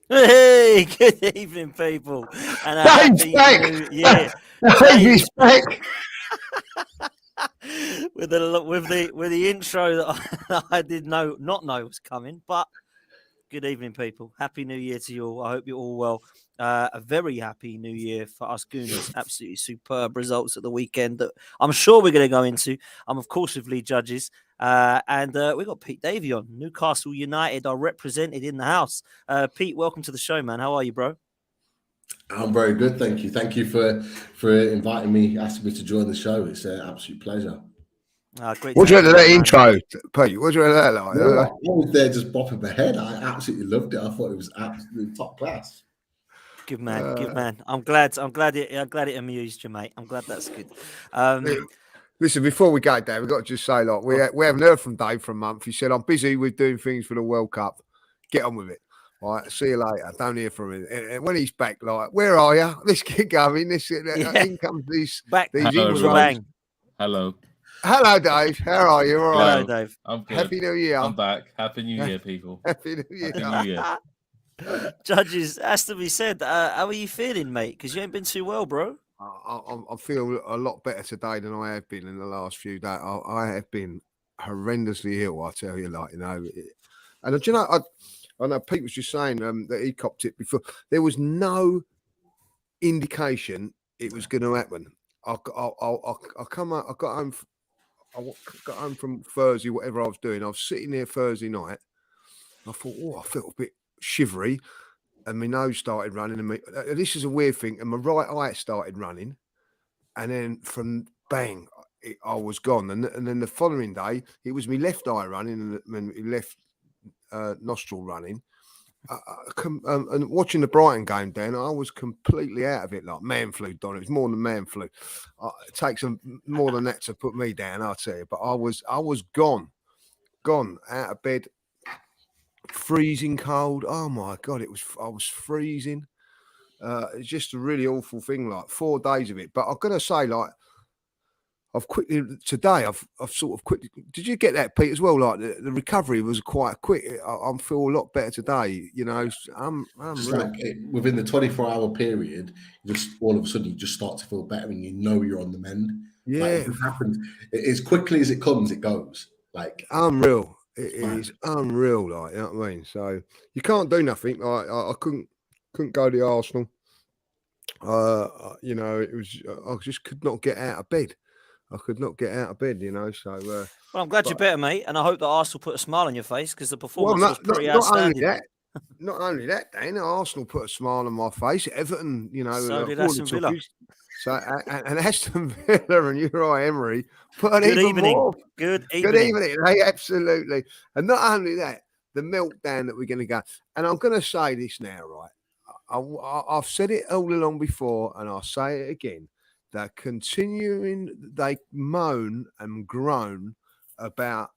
Hey, good evening, people, and a Dave's happy back. new year. Dave is back. with the intro that I did not know was coming, but good evening, people. Happy New Year to you all. I hope you're all well. A very happy New Year for us Gooners. Absolutely superb results at the weekend that I'm sure we're going to go into. I'm, of course, with lead judges. And we've got Pete Davey on. Newcastle United are represented in the house. Pete, welcome to the show, man. How are you, bro? I'm very good, thank you. Thank you for inviting me, asking me to join the show. It's an absolute pleasure. Great. What's your that intro, Pete? What's your that like? I was there just bopping my head. I absolutely loved it. I thought it was absolutely top class. Good man, good man. I'm glad it amused you, mate. I'm glad that's good. Listen, before we go, Dave, we've got to just say, like, we haven't heard from Dave for a month. He said, I'm busy with doing things for the World Cup. Get on with it. All right, see you later. Don't hear from him. And when he's back, like, where are you? Let's get going. In comes these back these bang. Hello. Hello, Dave. How are you? All right. Hello, Dave. I'm good. Happy New Year. I'm back. Happy New Year, people. Happy New Year. Happy New Year. Judges, has to be said. How are you feeling, mate? Because you ain't been too well, bro. I feel a lot better today than I have been in the last few days. I have been horrendously ill, I tell you, like, you know. And do you know, I know Pete was just saying that he copped it before. There was no indication it was going to happen. I got home from Thursday, whatever I was doing. I was sitting there Thursday night. I thought, I felt a bit shivery, and my nose started running. And this is a weird thing. And my right eye started running, and then from bang, I was gone. And then the following day, it was my left eye running and my left nostril running. And watching the Brighton game, Dan, I was completely out of it, like man flu, Don. It was more than man flu. It takes more than that to put me down, I'll tell you. But I was gone out of bed, freezing cold. Oh my God, I was freezing. It's just a really awful thing, like 4 days of it. But I've got to say, like, I've sort of quickly. Did you get that, Pete, as well? Like the recovery was quite quick. I feel a lot better today. You know, I'm like within the 24-hour period, just all of a sudden you just start to feel better, and you know you're on the mend. Yeah, like, it happens as quickly as it comes. It goes like unreal. It is unreal. Like, you know what I mean. So you can't do nothing. Like I couldn't go to the Arsenal. You know, it was I just could not get out of bed. I could not get out of bed, you know. So, well, I'm glad you're better, mate, and I hope that Arsenal put a smile on your face because the performance was pretty outstanding. Not only that, Dan, Arsenal put a smile on my face. Everton, you know, so did Aston Villa. So, and Aston Villa and Uri Emery put an Good even evening. more. Good evening. Hey, absolutely. And not only that, the meltdown that we're going to go. And I'm going to say this now, right? I've said it all along before, and I'll say it again. They moan and groan about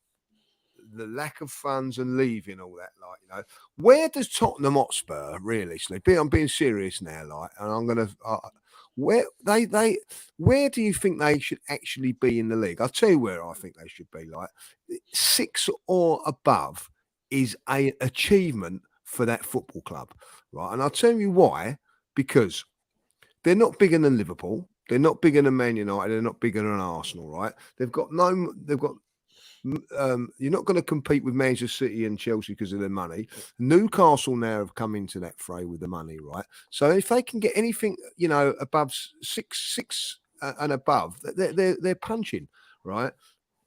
the lack of funds and leaving all that, like, you know. Where does Tottenham Hotspur really sleep? I'm being serious now, like, and I'm gonna where do you think they should actually be in the league? I'll tell you where I think they should be. Like 6 or above is an achievement for that football club, right? And I'll tell you why. Because they're not bigger than Liverpool. They're not bigger than Man United. They're not bigger than Arsenal, right? You're not going to compete with Manchester City and Chelsea because of their money. Newcastle now have come into that fray with the money, right? So if they can get anything, you know, above six and above, they're punching, right?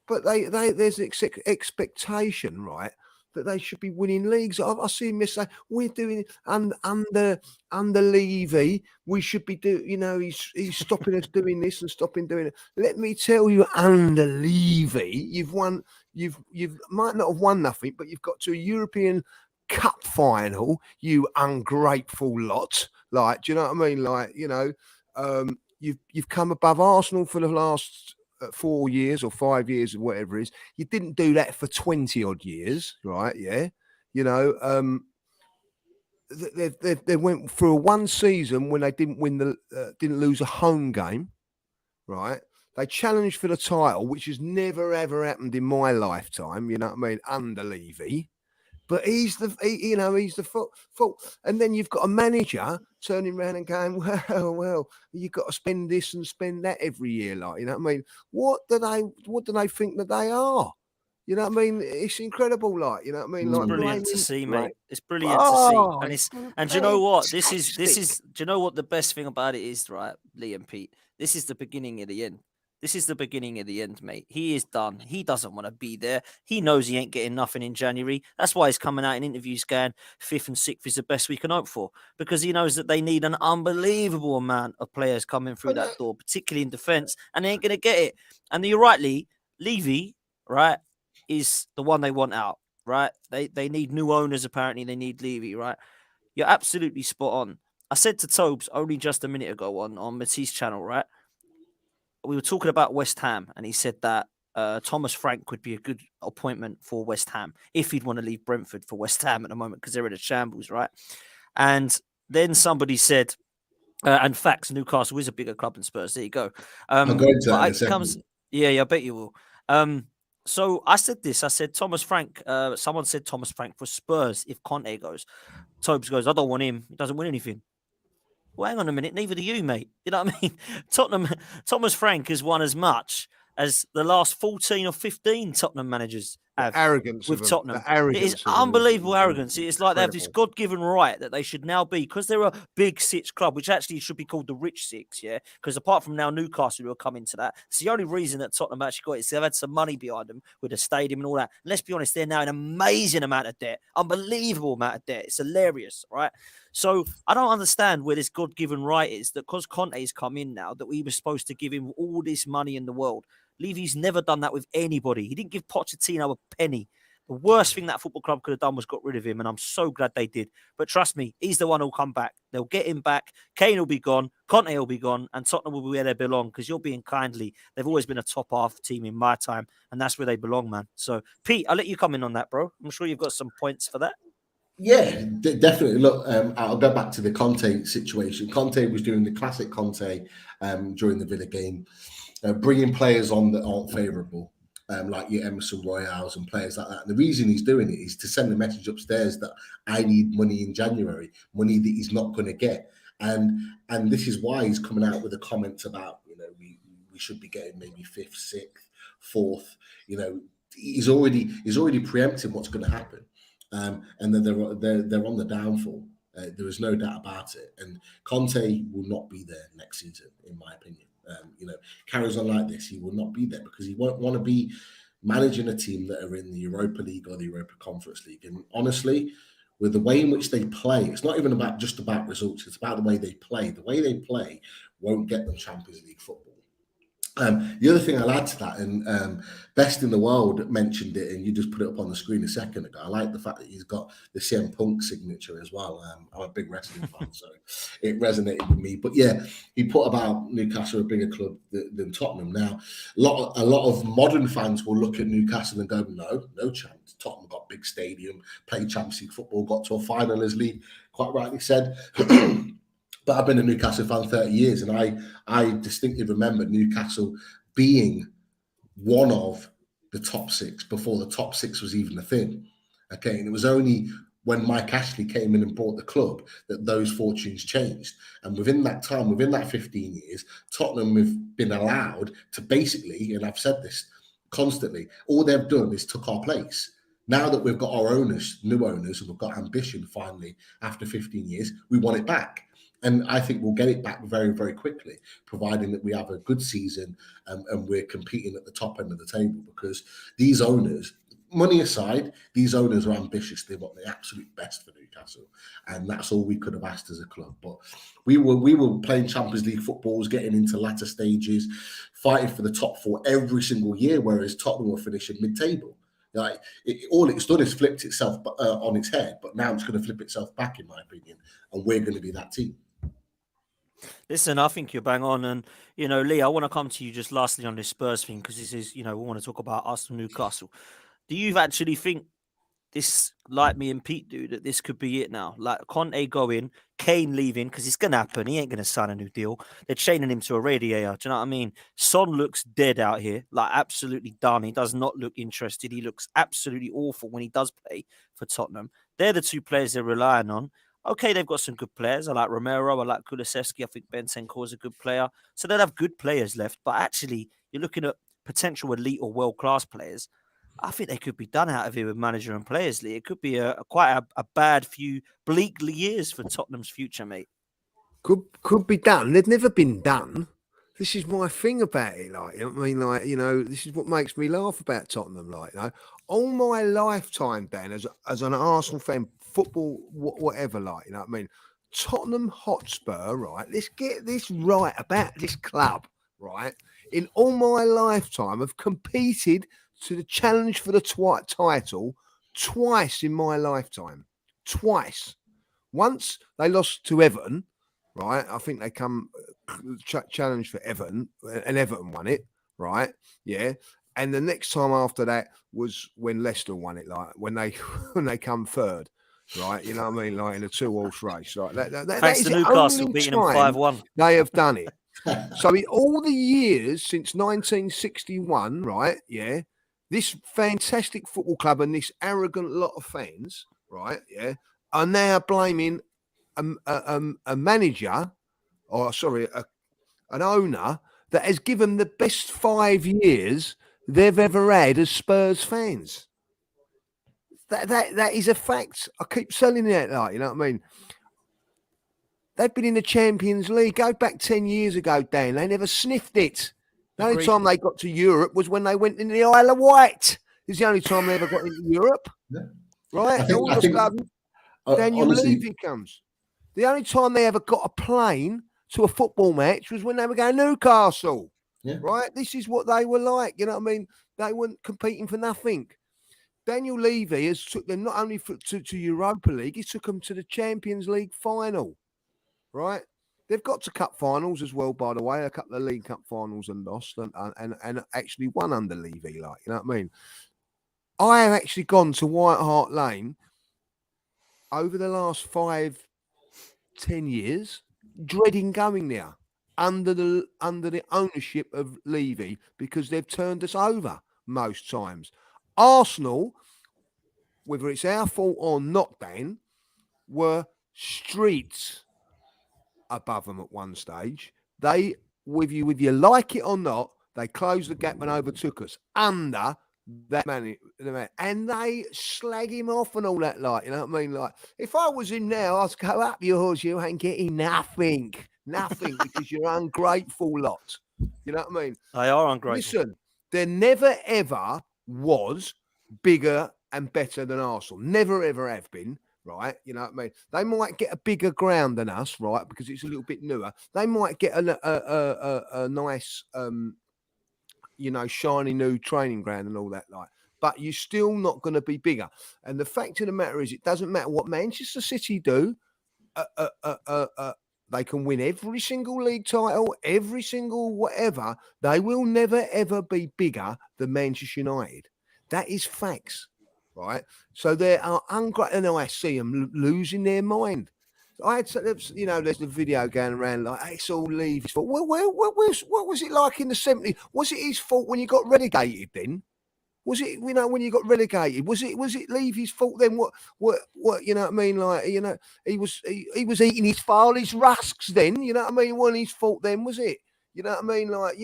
But there's an expectation, right, that they should be winning leagues. I see him say, we're doing under Levy. We should be you know, he's stopping us doing this and stopping doing it. Let me tell you, under Levy, you've won. You might not have won nothing, but you've got to a European Cup final. You ungrateful lot. Like, do you know what I mean? Like, you know, you've come above Arsenal for the last 4 years or 5 years or whatever it is. You didn't do that for 20 odd years, right? Yeah. You know, they went through one season when they didn't didn't lose a home game, right? They challenged for the title, which has never ever happened in my lifetime, you know what I mean, under Levy. But he's the fault. And then you've got a manager turning around and going, well, you've got to spend this and spend that every year. Like, you know what I mean? What do they think that they are? You know what I mean? It's incredible, like, you know what I mean? It's Like brilliant to blaming, see, like, mate. It's brilliant to see. oh, And it's do you know what? Do fantastic. you know what the best thing about it is, right, Lee and Pete? This is the beginning of the end. This is the beginning of the end, mate. He is done. He doesn't want to be there. He knows he ain't getting nothing in January. That's why he's coming out in interviews going, 5th and 6th is the best we can hope for. Because he knows that they need an unbelievable amount of players coming through that door, particularly in defence, and they ain't going to get it. And you're right, Lee. Levy, right, is the one they want out, right? They need new owners, apparently. They need Levy, right? You're absolutely spot on. I said to Tobes only just a minute ago on Matisse channel, right? We were talking about West Ham, and he said that Thomas Frank would be a good appointment for West Ham if he'd want to leave Brentford for West Ham at the moment because they're in a shambles, right? And then somebody said, and facts, Newcastle is a bigger club than Spurs. There you go. I'll go into that in a it second. comes, yeah, I bet you will. So I said this. I said Thomas Frank. Someone said Thomas Frank for Spurs if Conte goes. Tobes goes, I don't want him. He doesn't win anything. Well, hang on a minute. Neither do you, mate. You know what I mean? Thomas Frank has won as much as the last 14 or 15 Tottenham managers have. Arrogance With of them. Tottenham. The arrogance It is of them unbelievable arrogance. It's like they have this incredible. God-given right that they should now be, because they're a big six club, which actually should be called the rich six, yeah? Because apart from now Newcastle will come into that, it's the only reason that Tottenham actually got it. They've had some money behind them with the stadium and all that. And let's be honest, they're now an amazing amount of debt. Unbelievable amount of debt. It's hilarious, right? So I don't understand where this God-given right is that because Conte's come in now, that we were supposed to give him all this money in the world. Levy's never done that with anybody. He didn't give Pochettino a penny. The worst thing that football club could have done was got rid of him, and I'm so glad they did. But trust me, he's the one who'll come back. They'll get him back. Kane will be gone. Conte will be gone, and Tottenham will be where they belong, because you're being kindly. They've always been a top half team in my time, and that's where they belong, man. So, Pete, I'll let you come in on that, bro. I'm sure you've got some points for that. Yeah, definitely. Look, I'll go back to the Conte situation. Conte was doing the classic Conte during the Villa game, bringing players on that aren't favourable. Like your Emerson Royals and players like that. And the reason he's doing it is to send a message upstairs that I need money in January, money that he's not going to get. And this is why he's coming out with the comments about, we should be getting maybe 5th, 6th, 4th. He's already preempting what's going to happen. And then they're on the downfall. There is no doubt about it. And Conte will not be there next season, in my opinion. Carries on like this, he will not be there because he won't want to be managing a team that are in the Europa League or the Europa Conference League. And honestly, with the way in which they play, it's not even just about results. It's about the way they play. The way they play won't get them Champions League football. The other thing I'll add to that, and Best in the World mentioned it, and you just put it up on the screen a second ago. I like the fact that he's got the CM Punk signature as well. I'm a big wrestling fan, so it resonated with me. But yeah, he put about Newcastle a bigger club than Tottenham. Now, a lot of modern fans will look at Newcastle and go, no chance. Tottenham got big stadium, played Champions League football, got to a final, as Lee quite rightly said. But I've been a Newcastle fan 30 years, and I distinctly remember Newcastle being one of the top 6 before the top 6 was even a thing. Okay, and it was only when Mike Ashley came in and bought the club that those fortunes changed. And within that time, within that 15 years, Tottenham have been allowed to basically, and I've said this constantly, all they've done is took our place. Now that we've got our owners, new owners, and we've got ambition finally after 15 years, we want it back. And I think we'll get it back very, very quickly, providing that we have a good season and we're competing at the top end of the table. Because these owners, money aside, these owners are ambitious. They want the absolute best for Newcastle, and that's all we could have asked as a club. But we were playing Champions League footballs, getting into latter stages, fighting for the top 4 every single year, whereas Tottenham were finishing mid-table. All it's done is flipped itself on its head, but now it's going to flip itself back, in my opinion, and we're going to be that team. Listen, I think you're bang on. And, Lee, I want to come to you just lastly on this Spurs thing, because this is, we want to talk about Arsenal, Newcastle. Do you actually think this, like me and Pete do, that this could be it now? Like Conte go in, Kane leaving, because it's going to happen. He ain't going to sign a new deal. They're chaining him to a radiator. Do you know what I mean? Son looks dead out here, like absolutely done. He does not look interested. He looks absolutely awful when he does play for Tottenham. They're the two players they're relying on. Okay, they've got some good players. I like Romero. I like Kulusevski. I think Bentancur is a good player. So they'll have good players left. But actually, you're looking at potential elite or world-class players. I think they could be done out of here with manager and players, Lee. It could be quite a bad few bleak years for Tottenham's future, mate. Could be done. They've never been done. This is my thing about it. Like, I mean, like, you know, this is what makes me laugh about Tottenham. Like, you know, all my lifetime, Dan, as an Arsenal fan, football, whatever, like, you know what I mean? Tottenham Hotspur, right? Let's get this right about this club, right? In all my lifetime, I've competed to the challenge for the title twice in my lifetime. Twice. Once they lost to Everton, right? I think they come challenge for Everton, and Everton won it, right? Yeah. And the next time after that was when Leicester won it, like when they come third, right? You know what I mean? Like in a 2-horse race, right? Thanks to Newcastle beating them 5-1. They have done it. So in all the years since 1961, right? Yeah, this fantastic football club and this arrogant lot of fans, right? Yeah, are now blaming a manager, or sorry, an owner that has given the best 5 years they've ever had as Spurs fans. That is a fact. I keep selling it, like, you know what I mean? They've been in the Champions League. Go back 10 years ago, Dan. They never sniffed it. The only time they got to Europe was when they went in the Isle of Wight. It's the only time they ever got into Europe. Yeah. Right? All of a sudden, Daniel Levy comes. The only time they ever got a plane to a football match was when they were going to Newcastle. Yeah. Right? This is what they were like. You know what I mean? They weren't competing for nothing. Daniel Levy has took them not only to Europa League, he took them to the Champions League final. Right? They've got to cup finals as well, by the way. A couple of League Cup finals and lost and actually won under Levy, like, you know what I mean? I have actually gone to White Hart Lane over the last 5-10 years, dreading going there under the ownership of Levy, because they've turned us over most times. Arsenal, whether it's our fault or not, Dan, were streets above them at one stage. They, with you like it or not, they closed the gap and overtook us under that man, and they slag him off and all that, like, you know what I mean? Like, if I was in now, I'd go up yours, you ain't getting nothing, because you're ungrateful lot. You know what I mean? They are ungrateful. Listen, there never ever was bigger and better than Arsenal. Never ever have been. Right, you know what I mean? They might get a bigger ground than us, right? Because it's a little bit newer. They might get a nice, you know, shiny new training ground and all that, like. But you're still not going to be bigger. And the fact of the matter is, it doesn't matter what Manchester City do. They can win every single league title, every single whatever. They will never ever be bigger than Manchester United. That is facts. Right, so they are ungrateful, and I see them losing their mind. I had, you know, there's the video going around like, hey, it's all Levy's fault. Well, what was it like in the 70s? Was it his fault when you got relegated? Then was it, you know, when you got relegated? Was it Levy's fault then? What? You know what I mean? Like, you know, he was eating his father's rusks then. You know what I mean? It wasn't his fault then, was it? You know what I mean? Like,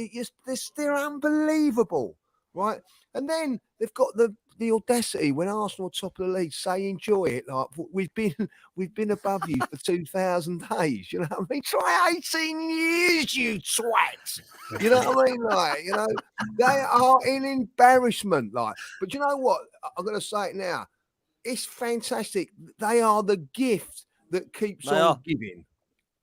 they're unbelievable, right? And then they've got the audacity when Arsenal top of the league say enjoy it, like we've been above you for 2,000 days. You know what I mean? Try 18 years, you twat. You know what I mean? Like, you know, they are in embarrassment. Like, but you know what? I'm going to say it now. It's fantastic. They are the gift that keeps on giving.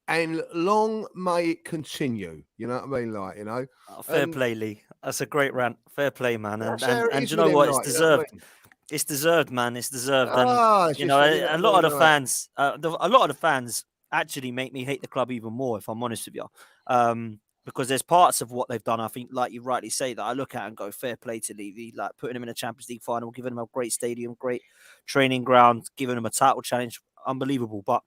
And long may it continue. You know what I mean? Like, you know. Fair play, Lee. That's a great rant. Fair play, man. And you know what? It's deserved. You know what I mean? It's deserved, man. It's deserved. And you know, a lot of the fans actually make me hate the club even more, if I'm honest with you. Because there's parts of what they've done, I think, like you rightly say, that I look at and go, fair play to Levy, like putting him in a Champions League final, giving him a great stadium, great training ground, giving him a title challenge, unbelievable. But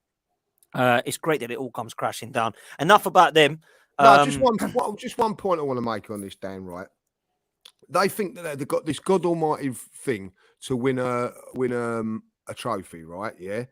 It's great that it all comes crashing down. Enough about them. No, just one point I want to make on this, Dan. Right? They think that they've got this God Almighty thing to win a trophy, right? Yeah.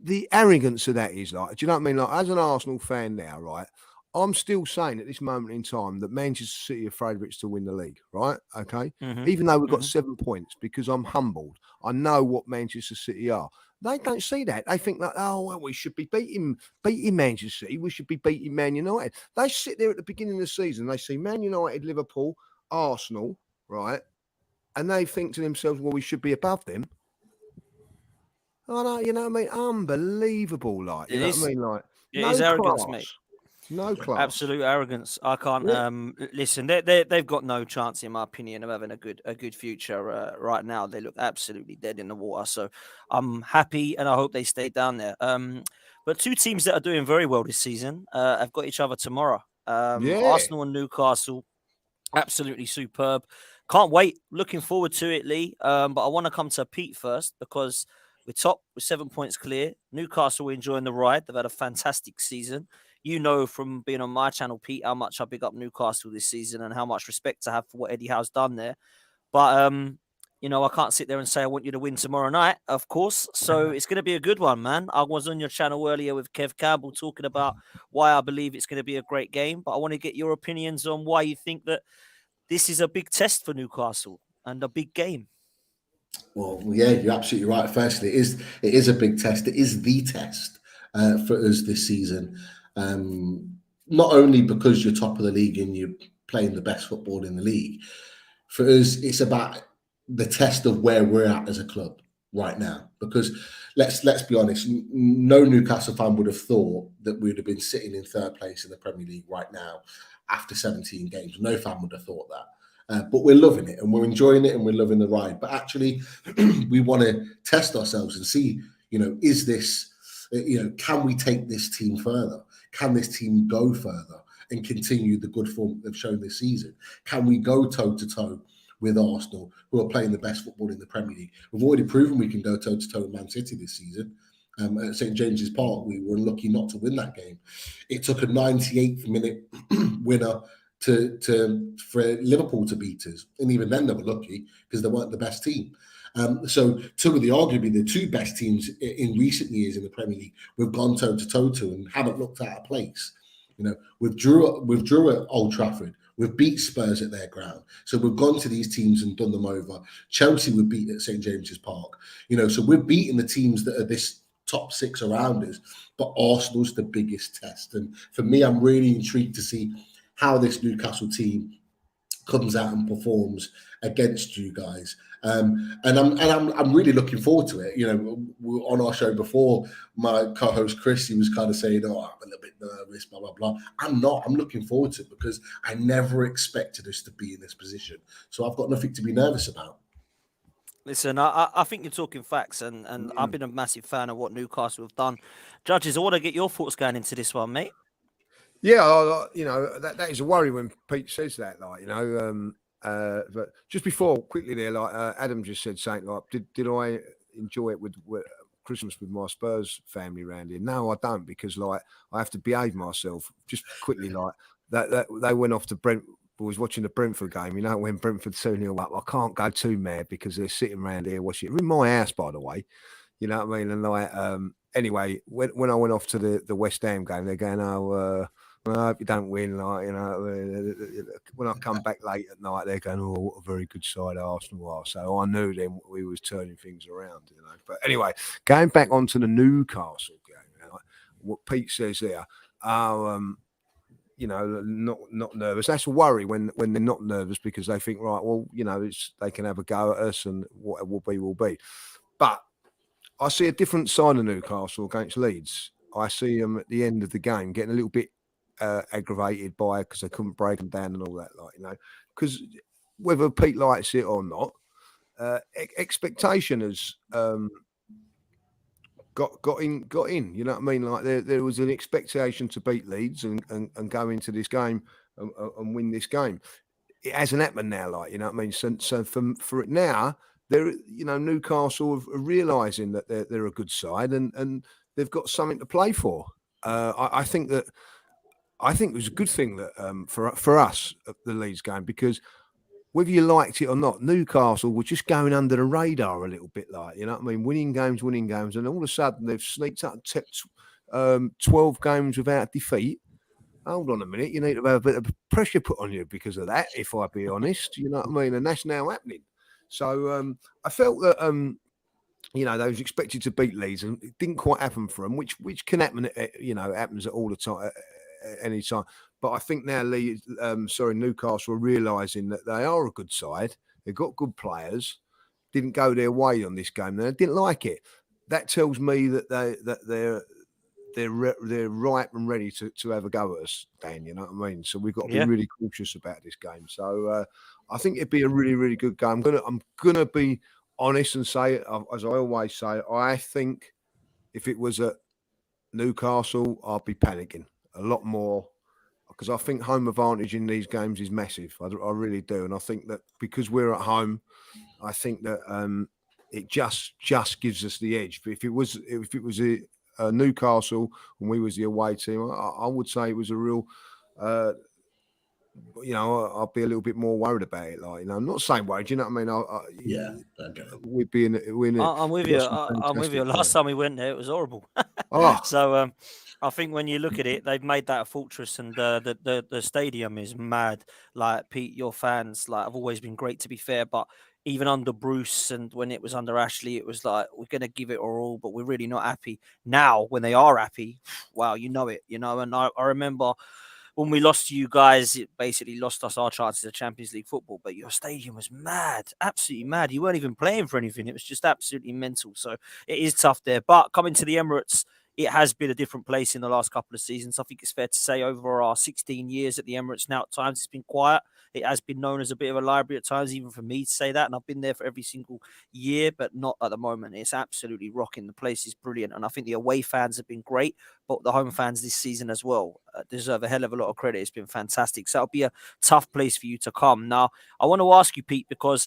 The arrogance of that is like, do you know what I mean? Like, as an Arsenal fan now, right? I'm still saying at this moment in time that Manchester City are favourites to win the league, right? Okay. Even though we've got 7 points, because I'm humbled. I know what Manchester City are. They don't see that. They think that, oh, well, we should be beating Manchester City. We should be beating Man United. They sit there at the beginning of the season. They see Man United, Liverpool, Arsenal, right? And they think to themselves, well, we should be above them. Oh, no, you know what I mean? Unbelievable, like, you know what I mean? Like, it no is arrogance, class. mate. No class. Absolute arrogance. I can't listen. They've got no chance, in my opinion, of having a good future right now. They look absolutely dead in the water. So I'm happy, and I hope they stay down there. But two teams that are doing very well this season have got each other tomorrow. Arsenal and Newcastle, absolutely superb. Can't wait. Looking forward to it, Lee. But I want to come to Pete first because we're top with 7 points clear. Newcastle are enjoying the ride. They've had a fantastic season. You know from being on my channel, Pete, how much I big up Newcastle this season and how much respect I have for what Eddie Howe's done there. But you know, I can't sit there and say I want you to win tomorrow night, of course. So it's going to be a good one, man. I was on your channel earlier with Kev Campbell talking about why I believe it's going to be a great game. But I want to get your opinions on why you think that this is a big test for Newcastle and a big game. Well, yeah, you're absolutely right. Firstly, it is a big test. It is the test for us this season. Not only because you're top of the league and you're playing the best football in the league. For us, it's about the test of where we're at as a club right now. Because let's be honest, no Newcastle fan would have thought that we would have been sitting in third place in the Premier League right now after 17 games. No fan would have thought that. But we're loving it and we're enjoying it and we're loving the ride. But actually, we want to test ourselves and see, is this, can we take this team further? Can this team go further and continue the good form they've shown this season? Can we go toe-to-toe with Arsenal, who are playing the best football in the Premier League? We've already proven we can go toe-to-toe with Man City this season. At St James's Park, we were lucky not to win that game. It took a 98th minute winner for Liverpool to beat us, and even then they were lucky because they weren't the best team. So arguably the two best teams in recent years in the Premier League, we've gone toe-to-toe to and haven't looked out of place. We've drew at Old Trafford. We've beat Spurs at their ground. So we've gone to these teams and done them over. Chelsea would beat at St James's Park. So we're beating the teams that are this top six around us, but Arsenal's the biggest test. And for me, I'm really intrigued to see how this Newcastle team comes out and performs against you guys. And I'm really looking forward to it. On our show before, my co-host Chris, he was kind of saying, "Oh, I'm a little bit nervous, blah blah blah." I'm not. I'm looking forward to it because I never expected us to be in this position. So I've got nothing to be nervous about. Listen, I think you're talking facts, and I've been a massive fan of what Newcastle have done. Judges, I want to get your thoughts going into this one, mate. Yeah, that is a worry when Pete says that, but just before, quickly there, Adam just said something like, did I enjoy it with Christmas with my Spurs family around here? No, I don't, because I have to behave myself. Just quickly, that they went off to Brent. Was watching the Brentford game, when Brentford 2-0 up, I can't go too mad because they're sitting around here watching it. In my house, by the way, you know what I mean? And anyway, when I went off to the West Ham game, they're going, well, I hope you don't win. When I come back late at night, they're going, oh, what a very good side Arsenal are. So I knew then we was turning things around, But anyway, going back onto the Newcastle game, what Pete says there, not nervous. That's a worry when they're not nervous because they think, right, well, they can have a go at us and what will be, will be. But I see a different side of Newcastle against Leeds. I see them at the end of the game getting a little bit aggravated by because they couldn't break them down and all that, because whether Pete likes it or not, expectation has got in. You know what I mean? There was an expectation to beat Leeds and go into this game and win this game. It hasn't happened now, you know what I mean? So for it now, Newcastle are realising that they're a good side and they've got something to play for. I think it was a good thing that for us at the Leeds game, because whether you liked it or not, Newcastle were just going under the radar a little bit, like, you know what I mean, winning games, and all of a sudden they've sneaked up and tipped 12 games without defeat. Hold on a minute, you need to have a bit of pressure put on you because of that, if I be honest, you know what I mean, and that's now happening. So I felt that you know, they was expected to beat Leeds, and it didn't quite happen for them, which can happen. You know, happens at all the time, at any time. But I think now Newcastle are realising that they are a good side. They've got good players. Didn't go their way on this game. They didn't like it. That tells me that they're ripe and ready to have a go at us, Dan. You know what I mean? So we've got to be really cautious about this game. So I think it'd be a really, really good game. I'm gonna be honest and say, as I always say, I think if it was at Newcastle, I'd be panicking a lot more, because I think home advantage in these games is massive. I really do, and I think that because we're at home, I think that it just gives us the edge. But if it was a Newcastle and we was the away team, I would say it was a real. You know, I'll be a little bit more worried about it. Like, you know, I'm not saying worried. You know what I mean? Yeah, I get it. We'd be in it. I'm with you. I'm with you. Last time we went there, it was horrible. So I think when you look at it, they've made that a fortress, and the stadium is mad. Like, Pete, your fans, like, have always been great, to be fair, but even under Bruce and when it was under Ashley, it was like, we're going to give it our all, but we're really not happy. Now, when they are happy, wow, you know it, you know. And I remember when we lost to you guys, it basically lost us our chances of Champions League football. But your stadium was mad, absolutely mad. You weren't even playing for anything. It was just absolutely mental. So it is tough there. But coming to the Emirates, it has been a different place in the last couple of seasons. I think it's fair to say over our 16 years at the Emirates now, at times it's been quiet. It has been known as a bit of a library at times, even for me to say that. And I've been there for every single year, but not at the moment. It's absolutely rocking. The place is brilliant. And I think the away fans have been great, but the home fans this season as well deserve a hell of a lot of credit. It's been fantastic. So it'll be a tough place for you to come. Now, I want to ask you, Pete, because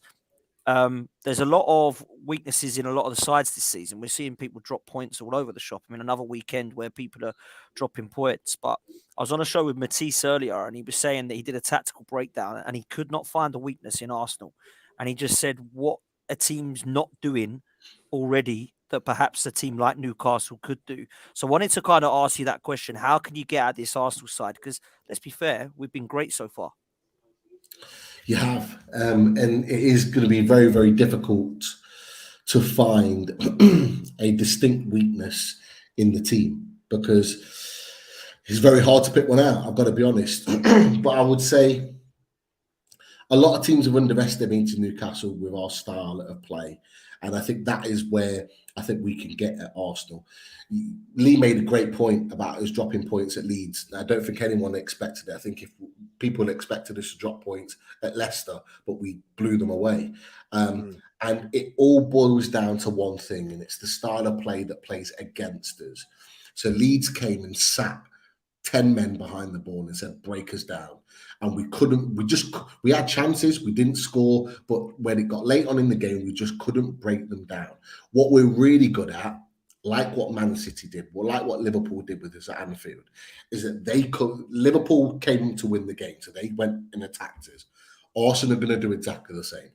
there's a lot of weaknesses in a lot of the sides this season. We're seeing people drop points all over the shop. I mean, another weekend where people are dropping points. But I was on a show with Matisse earlier, and he was saying that he did a tactical breakdown and he could not find a weakness in Arsenal. And he just said what a team's not doing already that perhaps a team like Newcastle could do. So I wanted to kind of ask you that question. How can you get at this Arsenal side? Because let's be fair, we've been great so far. You have, and it is going to be very, very difficult to find a distinct weakness in the team, because it's very hard to pick one out. I've got to be honest. But I would say a lot of teams have underestimated Newcastle with our style of play. And I think that is where I think we can get at Arsenal. Lee made a great point about us dropping points at Leeds. I don't think anyone expected it. I think if people expected us to drop points at Leicester, but we blew them away. And it all boils down to one thing, and it's the style of play that plays against us. So Leeds came and sat 10 men behind the ball and said, break us down. And we had chances, we didn't score, but when it got late on in the game, we just couldn't break them down. What we're really good at, like what Man City did, or like what Liverpool did with us at Anfield, is that Liverpool came to win the game, so they went and attacked us. Arsenal are going to do exactly the same.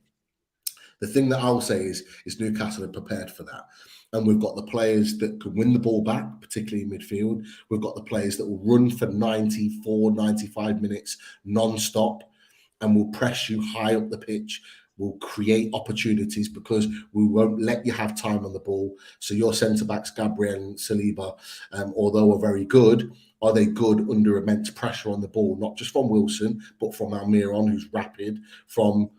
The thing that I'll say is Newcastle are prepared for that. And we've got the players that can win the ball back, particularly in midfield. We've got the players that will run for 94, 95 minutes non-stop and will press you high up the pitch, will create opportunities because we won't let you have time on the ball. So your centre-backs, Gabriel and Saliba, although are very good, are they good under immense pressure on the ball? Not just from Wilson, but from Almiron, who's rapid, from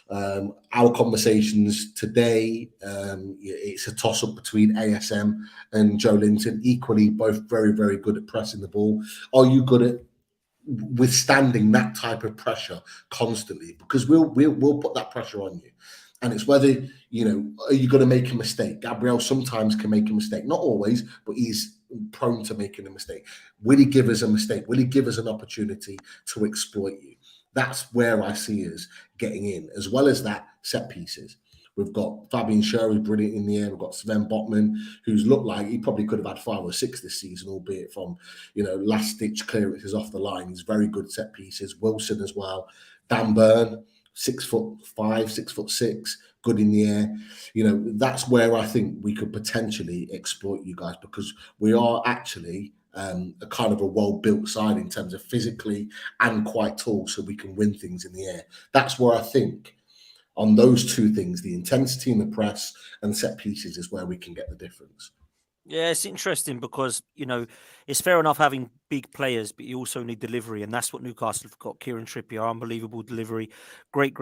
our conversations today, it's a toss-up between ASM and Joe Linton, equally both very, very good at pressing the ball. Are you good at withstanding that type of pressure constantly? Because we'll put that pressure on you. And it's whether, are you going to make a mistake? Gabriel sometimes can make a mistake, not always, but he's prone to making a mistake. Will he give us a mistake? Will he give us an opportunity to exploit you? That's where I see us getting in, as well as that set pieces. We've got Fabian Schär, who's brilliant in the air. We've got Sven Botman, who's looked like he probably could have had 5 or 6 this season, albeit from, last-ditch clearances off the line. He's very good set pieces. Wilson as well. Dan Burn, 6'5", 6'6", good in the air. That's where I think we could potentially exploit you guys, because we are actually a kind of a well-built side in terms of physically and quite tall, so we can win things in the air. That's where I think on those two things, the intensity in the press and set pieces, is where we can get the difference. Yeah, it's interesting because, it's fair enough having big players, but you also need delivery. And that's what Newcastle have got. Kieran Trippier, unbelievable delivery, great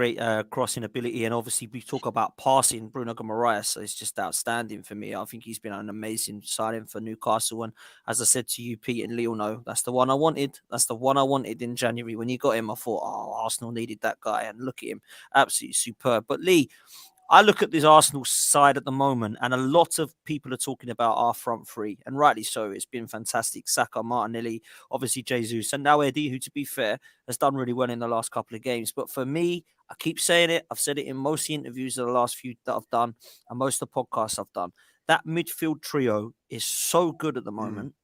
crossing ability. And obviously we talk about passing. Bruno Guimaraes is just outstanding for me. I think he's been an amazing signing for Newcastle. And as I said to you, Pete and Leo, know that's the one I wanted. That's the one I wanted in January. When you got him, I thought, Arsenal needed that guy. And look at him, absolutely superb. But Lee, I look at this Arsenal side at the moment, and a lot of people are talking about our front three, and rightly so. It's been fantastic. Saka, Martinelli, obviously Jesus, and now Eddie, who, to be fair, has done really well in the last couple of games. But for me, I keep saying it. I've said it in most of the interviews of the last few that I've done, and most of the podcasts I've done. That midfield trio is so good at the moment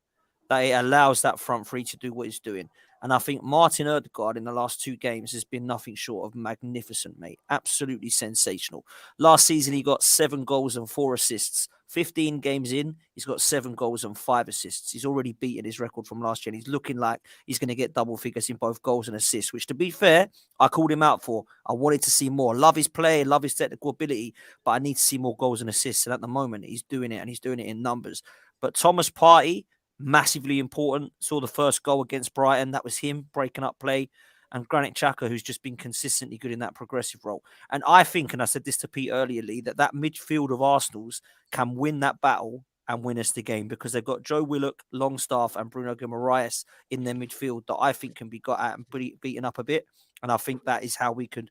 that it allows that front three to do what it's doing. And I think Martin Ødegaard in the last 2 games has been nothing short of magnificent, mate. Absolutely sensational. Last season, he got 7 goals and 4 assists. 15 games in, he's got 7 goals and 5 assists. He's already beaten his record from last year. And he's looking like he's going to get double figures in both goals and assists, which, to be fair, I called him out for. I wanted to see more. Love his play, love his technical ability, but I need to see more goals and assists. And at the moment, he's doing it, and he's doing it in numbers. But Thomas Partey, massively important. Saw the first goal against Brighton. That was him breaking up play. And Granit Xhaka, who's just been consistently good in that progressive role. And I think, and I said this to Pete earlier, Lee, that midfield of Arsenal's can win that battle and win us the game, because they've got Joe Willock, Longstaff, and Bruno Guimaraes in their midfield that I think can be got at and beaten up a bit. And I think that is how we could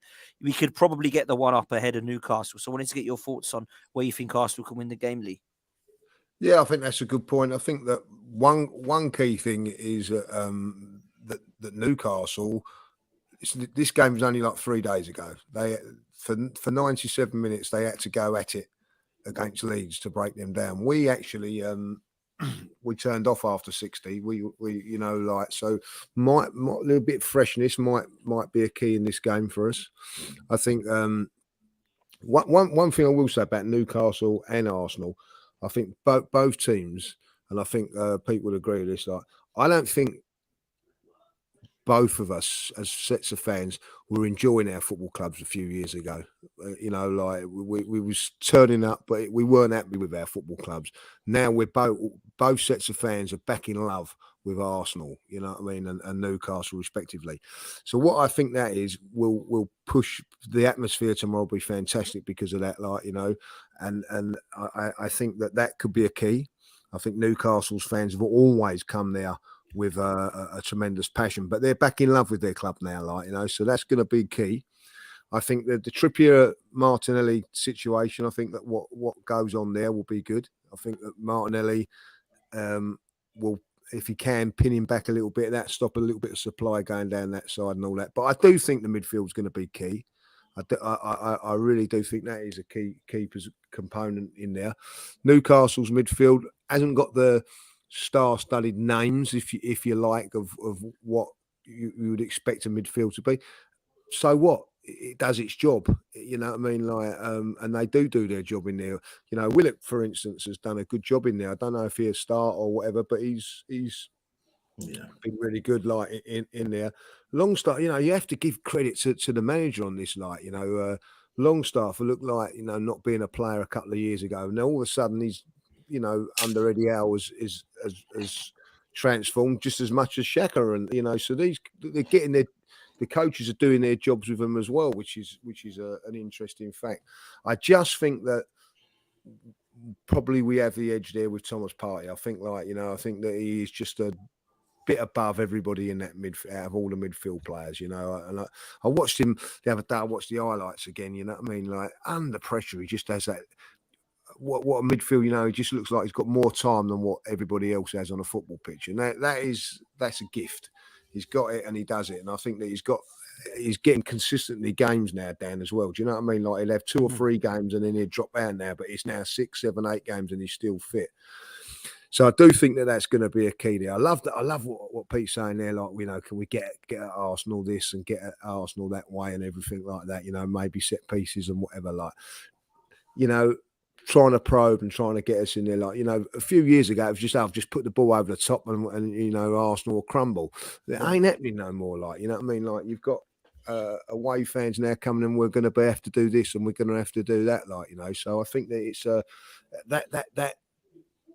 probably get the one up ahead of Newcastle. So I wanted to get your thoughts on where you think Arsenal can win the game, Lee. Yeah, I think that's a good point. I think that one key thing is that Newcastle. This game was only like 3 days ago. They for 97 minutes they had to go at it against Leeds to break them down. We actually we turned off after 60. We so might a little bit of freshness might be a key in this game for us. I think one thing I will say about Newcastle and Arsenal, I think both teams, and I think Pete would agree with this. Like, I don't think both of us, as sets of fans, were enjoying our football clubs a few years ago. We was turning up, but we weren't happy with our football clubs. Now we're both sets of fans are back in love with Arsenal, you know what I mean, and Newcastle respectively. So what I think that is will push the atmosphere tomorrow. Will be fantastic because of that, and I think that could be a key. I think Newcastle's fans have always come there with a tremendous passion, but they're back in love with their club now, so that's going to be key. I think that the Trippier Martinelli situation, I think that what goes on there will be good. I think that Martinelli will, if he can, pin him back a little bit, that stop a little bit of supply going down that side and all that. But I do think the midfield's going to be key. I really do think that is a key component in there. Newcastle's midfield hasn't got the star-studded names, if you like, of what you would expect a midfield to be. So what? It does its job, you know what I mean? And they do their job in there. Willock, for instance, has done a good job in there. I don't know if he'll start or whatever, but he's been really good, in there. Longstaff, you have to give credit to the manager on this, Longstaff looked like, not being a player a couple of years ago. Now all of a sudden he's, under Eddie Howe is transformed just as much as Xhaka, and so they're getting the coaches are doing their jobs with them as well, which is an interesting fact. I just think that probably we have the edge there with Thomas Partey. I think I think that he is just a bit above everybody in that out of all the midfield players, and I watched him the other day. I watched the highlights again, you know what I mean? Under pressure, he just has that. What a midfield, he just looks like he's got more time than what everybody else has on a football pitch, and that's a gift. He's got it and he does it, and I think that he's got he's getting consistently games now, Dan, as well. Do you know what I mean? Like he'll have 2 or 3 games and then he'll drop out now, but it's now 6, 7, 8 games and he's still fit. So I do think that that's going to be a key there. I love that. I love what Pete's saying there. Like, you know, can we get at Arsenal this and get at Arsenal that way and everything like that? You know, maybe set pieces and whatever. Like, you know, trying to probe and trying to get us in there. Like, you know, a few years ago, it was just, I've just put the ball over the top and you know, Arsenal will crumble. It ain't happening no more. Like, you know what I mean? Like, you've got away fans now coming and we're going to have to do this and we're going to have to do that. Like, you know, so I think that it's that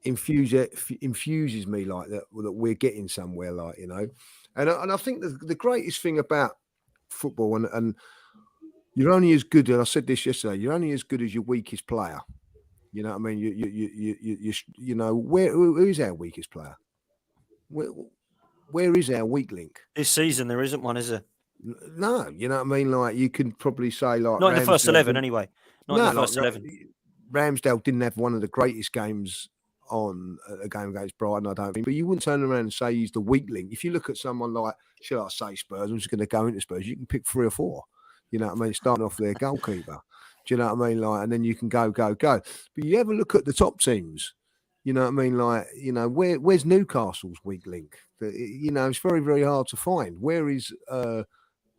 infuses me like that we're getting somewhere, like, you know. And I think the greatest thing about football and you're only as good, and I said this yesterday, you're only as good as your weakest player. You know what I mean? You know, who is our weakest player? Where is our weak link? This season there isn't one, is there? No, you know what I mean? Like, you can probably say, like, not in the first 11 anyway. Not in the first 11. Ramsdale didn't have one of the greatest games on a game against Brighton, I don't think. But you wouldn't turn around and say he's the weak link. If you look at someone like, shall I say Spurs, I'm just going to go into Spurs, you can pick 3 or 4. You know what I mean? Starting off their goalkeeper. Do you know what I mean? Like, and then you can go. But you ever look at the top teams, you know what I mean? Like, you know, where's Newcastle's weak link? You know, it's very, very hard to find. Where is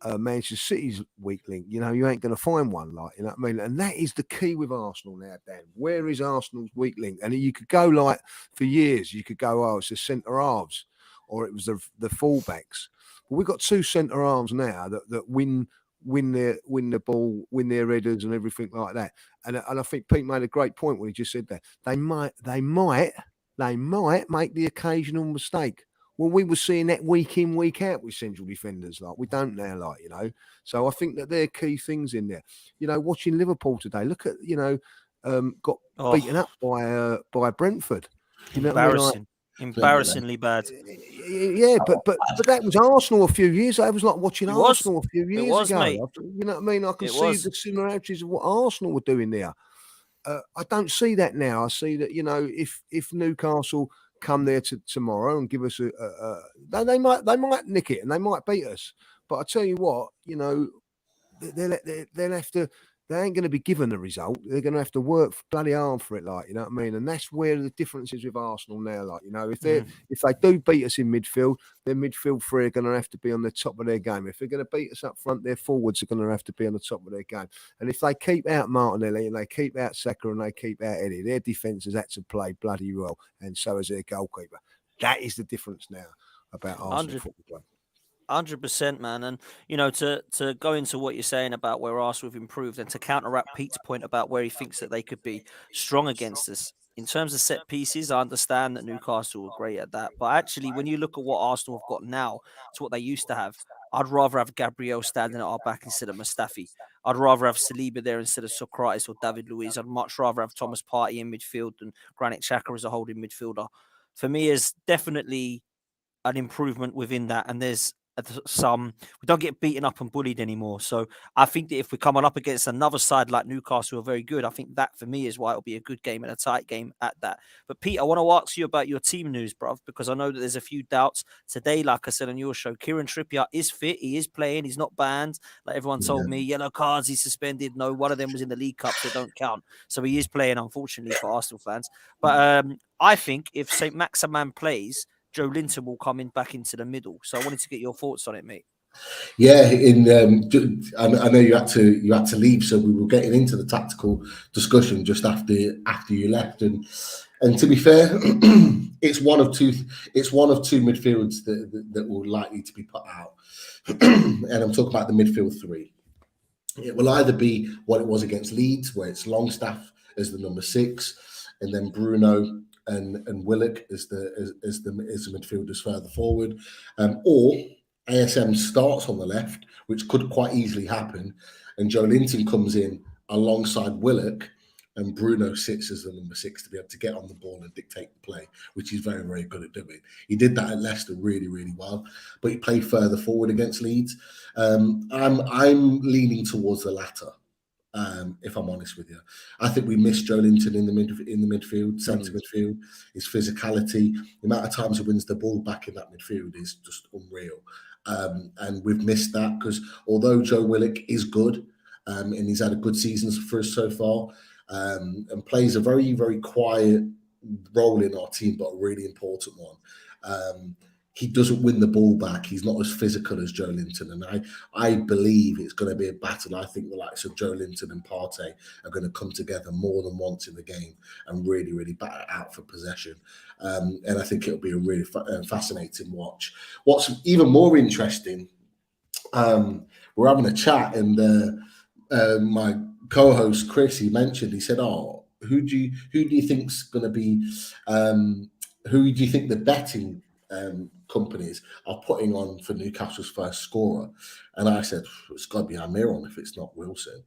Manchester City's weak link? You know, you ain't going to find one, like, you know what I mean? And that is the key with Arsenal now, Dan. Where is Arsenal's weak link? And you could go, like, for years, you could go, oh, it's the centre halves, or it was the fullbacks. But we've got 2 centre halves now that win the ball, win their headers and everything like that. And I think Pete made a great point when he just said that they might make the occasional mistake. Well, we were seeing that week in, week out with central defenders. Like, we don't now, like, you know. So I think that there are key things in there. You know, watching Liverpool today, look at, you know, got beaten up by Brentford. You know, embarrassing. Embarrassingly bad. Yeah, but that was Arsenal a few years ago. It was like watching Arsenal a few years ago. Mate. You know what I mean? I can see the similarities of what Arsenal were doing there. I don't see that now. I see that, you know, if Newcastle come there tomorrow and give us they might nick it and they might beat us. But I tell you what, you know, they'll have to. They ain't going to be given a result. They're going to have to work bloody hard for it, like, you know what I mean? And that's where the difference is with Arsenal now, like, you know, if they do beat us in midfield, their midfield 3 are going to have to be on the top of their game. If they're going to beat us up front, their forwards are going to have to be on the top of their game. And if they keep out Martinelli and they keep out Saka and they keep out Eddie, their defence has had to play bloody well, and so has their goalkeeper. That is the difference now about Arsenal football club. 100%, man. And, you know, to go into what you're saying about where Arsenal have improved and to counteract Pete's point about where he thinks that they could be strong against us. In terms of set pieces, I understand that Newcastle were great at that. But actually, when you look at what Arsenal have got now to what they used to have, I'd rather have Gabriel standing at our back instead of Mustafi. I'd rather have Saliba there instead of Socrates or David Luiz. I'd much rather have Thomas Partey in midfield than Granit Xhaka as a holding midfielder. For me, is definitely an improvement within that. And there's we don't get beaten up and bullied anymore. So I think that if we're coming up against another side like Newcastle, who are very good, I think that for me is why it'll be a good game and a tight game at that. But Pete, I want to ask you about your team news, bruv, because I know that there's a few doubts today. Like I said on your show, Kieran Trippier is fit. He is playing. He's not banned. Like everyone told me, yellow cards, he's suspended. No, one of them was in the League Cup, so don't count. So he is playing, unfortunately, for Arsenal fans. But I think if St. Maximin plays, Joe Linton will come back into the middle. So I wanted to get your thoughts on it, mate. Yeah, I know you had to leave, so we were getting into the tactical discussion just after you left, and to be fair, it's one of two midfields that will likely to be put out, and I'm talking about the midfield 3. It will either be what it was against Leeds, where it's Longstaff as the number 6, and then Bruno and Willock as the midfielders further forward, or ASM starts on the left, which could quite easily happen, and Joe Linton comes in alongside Willock, and Bruno sits as the number 6 to be able to get on the ball and dictate the play, which he's very, very good at doing. He did that at Leicester really, really well, but he played further forward against Leeds. I'm leaning towards the latter. If I'm honest with you, I think we missed Joe Linton in the midfield, centre midfield. His physicality, the amount of times he wins the ball back in that midfield is just unreal. And we've missed that because although Joe Willock is good and he's had a good season for us so far, and plays a very, very quiet role in our team, but a really important one. He doesn't win the ball back. He's not as physical as Joe Linton. And I believe it's going to be a battle. I think the likes of Joe Linton and Partey are going to come together more than once in the game and really, really batter it out for possession. And I think it'll be a really fascinating watch. What's even more interesting, we're having a chat and my co-host Chris, he said, who do you think's going to be, who do you think the betting companies are putting on for Newcastle's first scorer? And I said, it's got to be Almiron if it's not Wilson.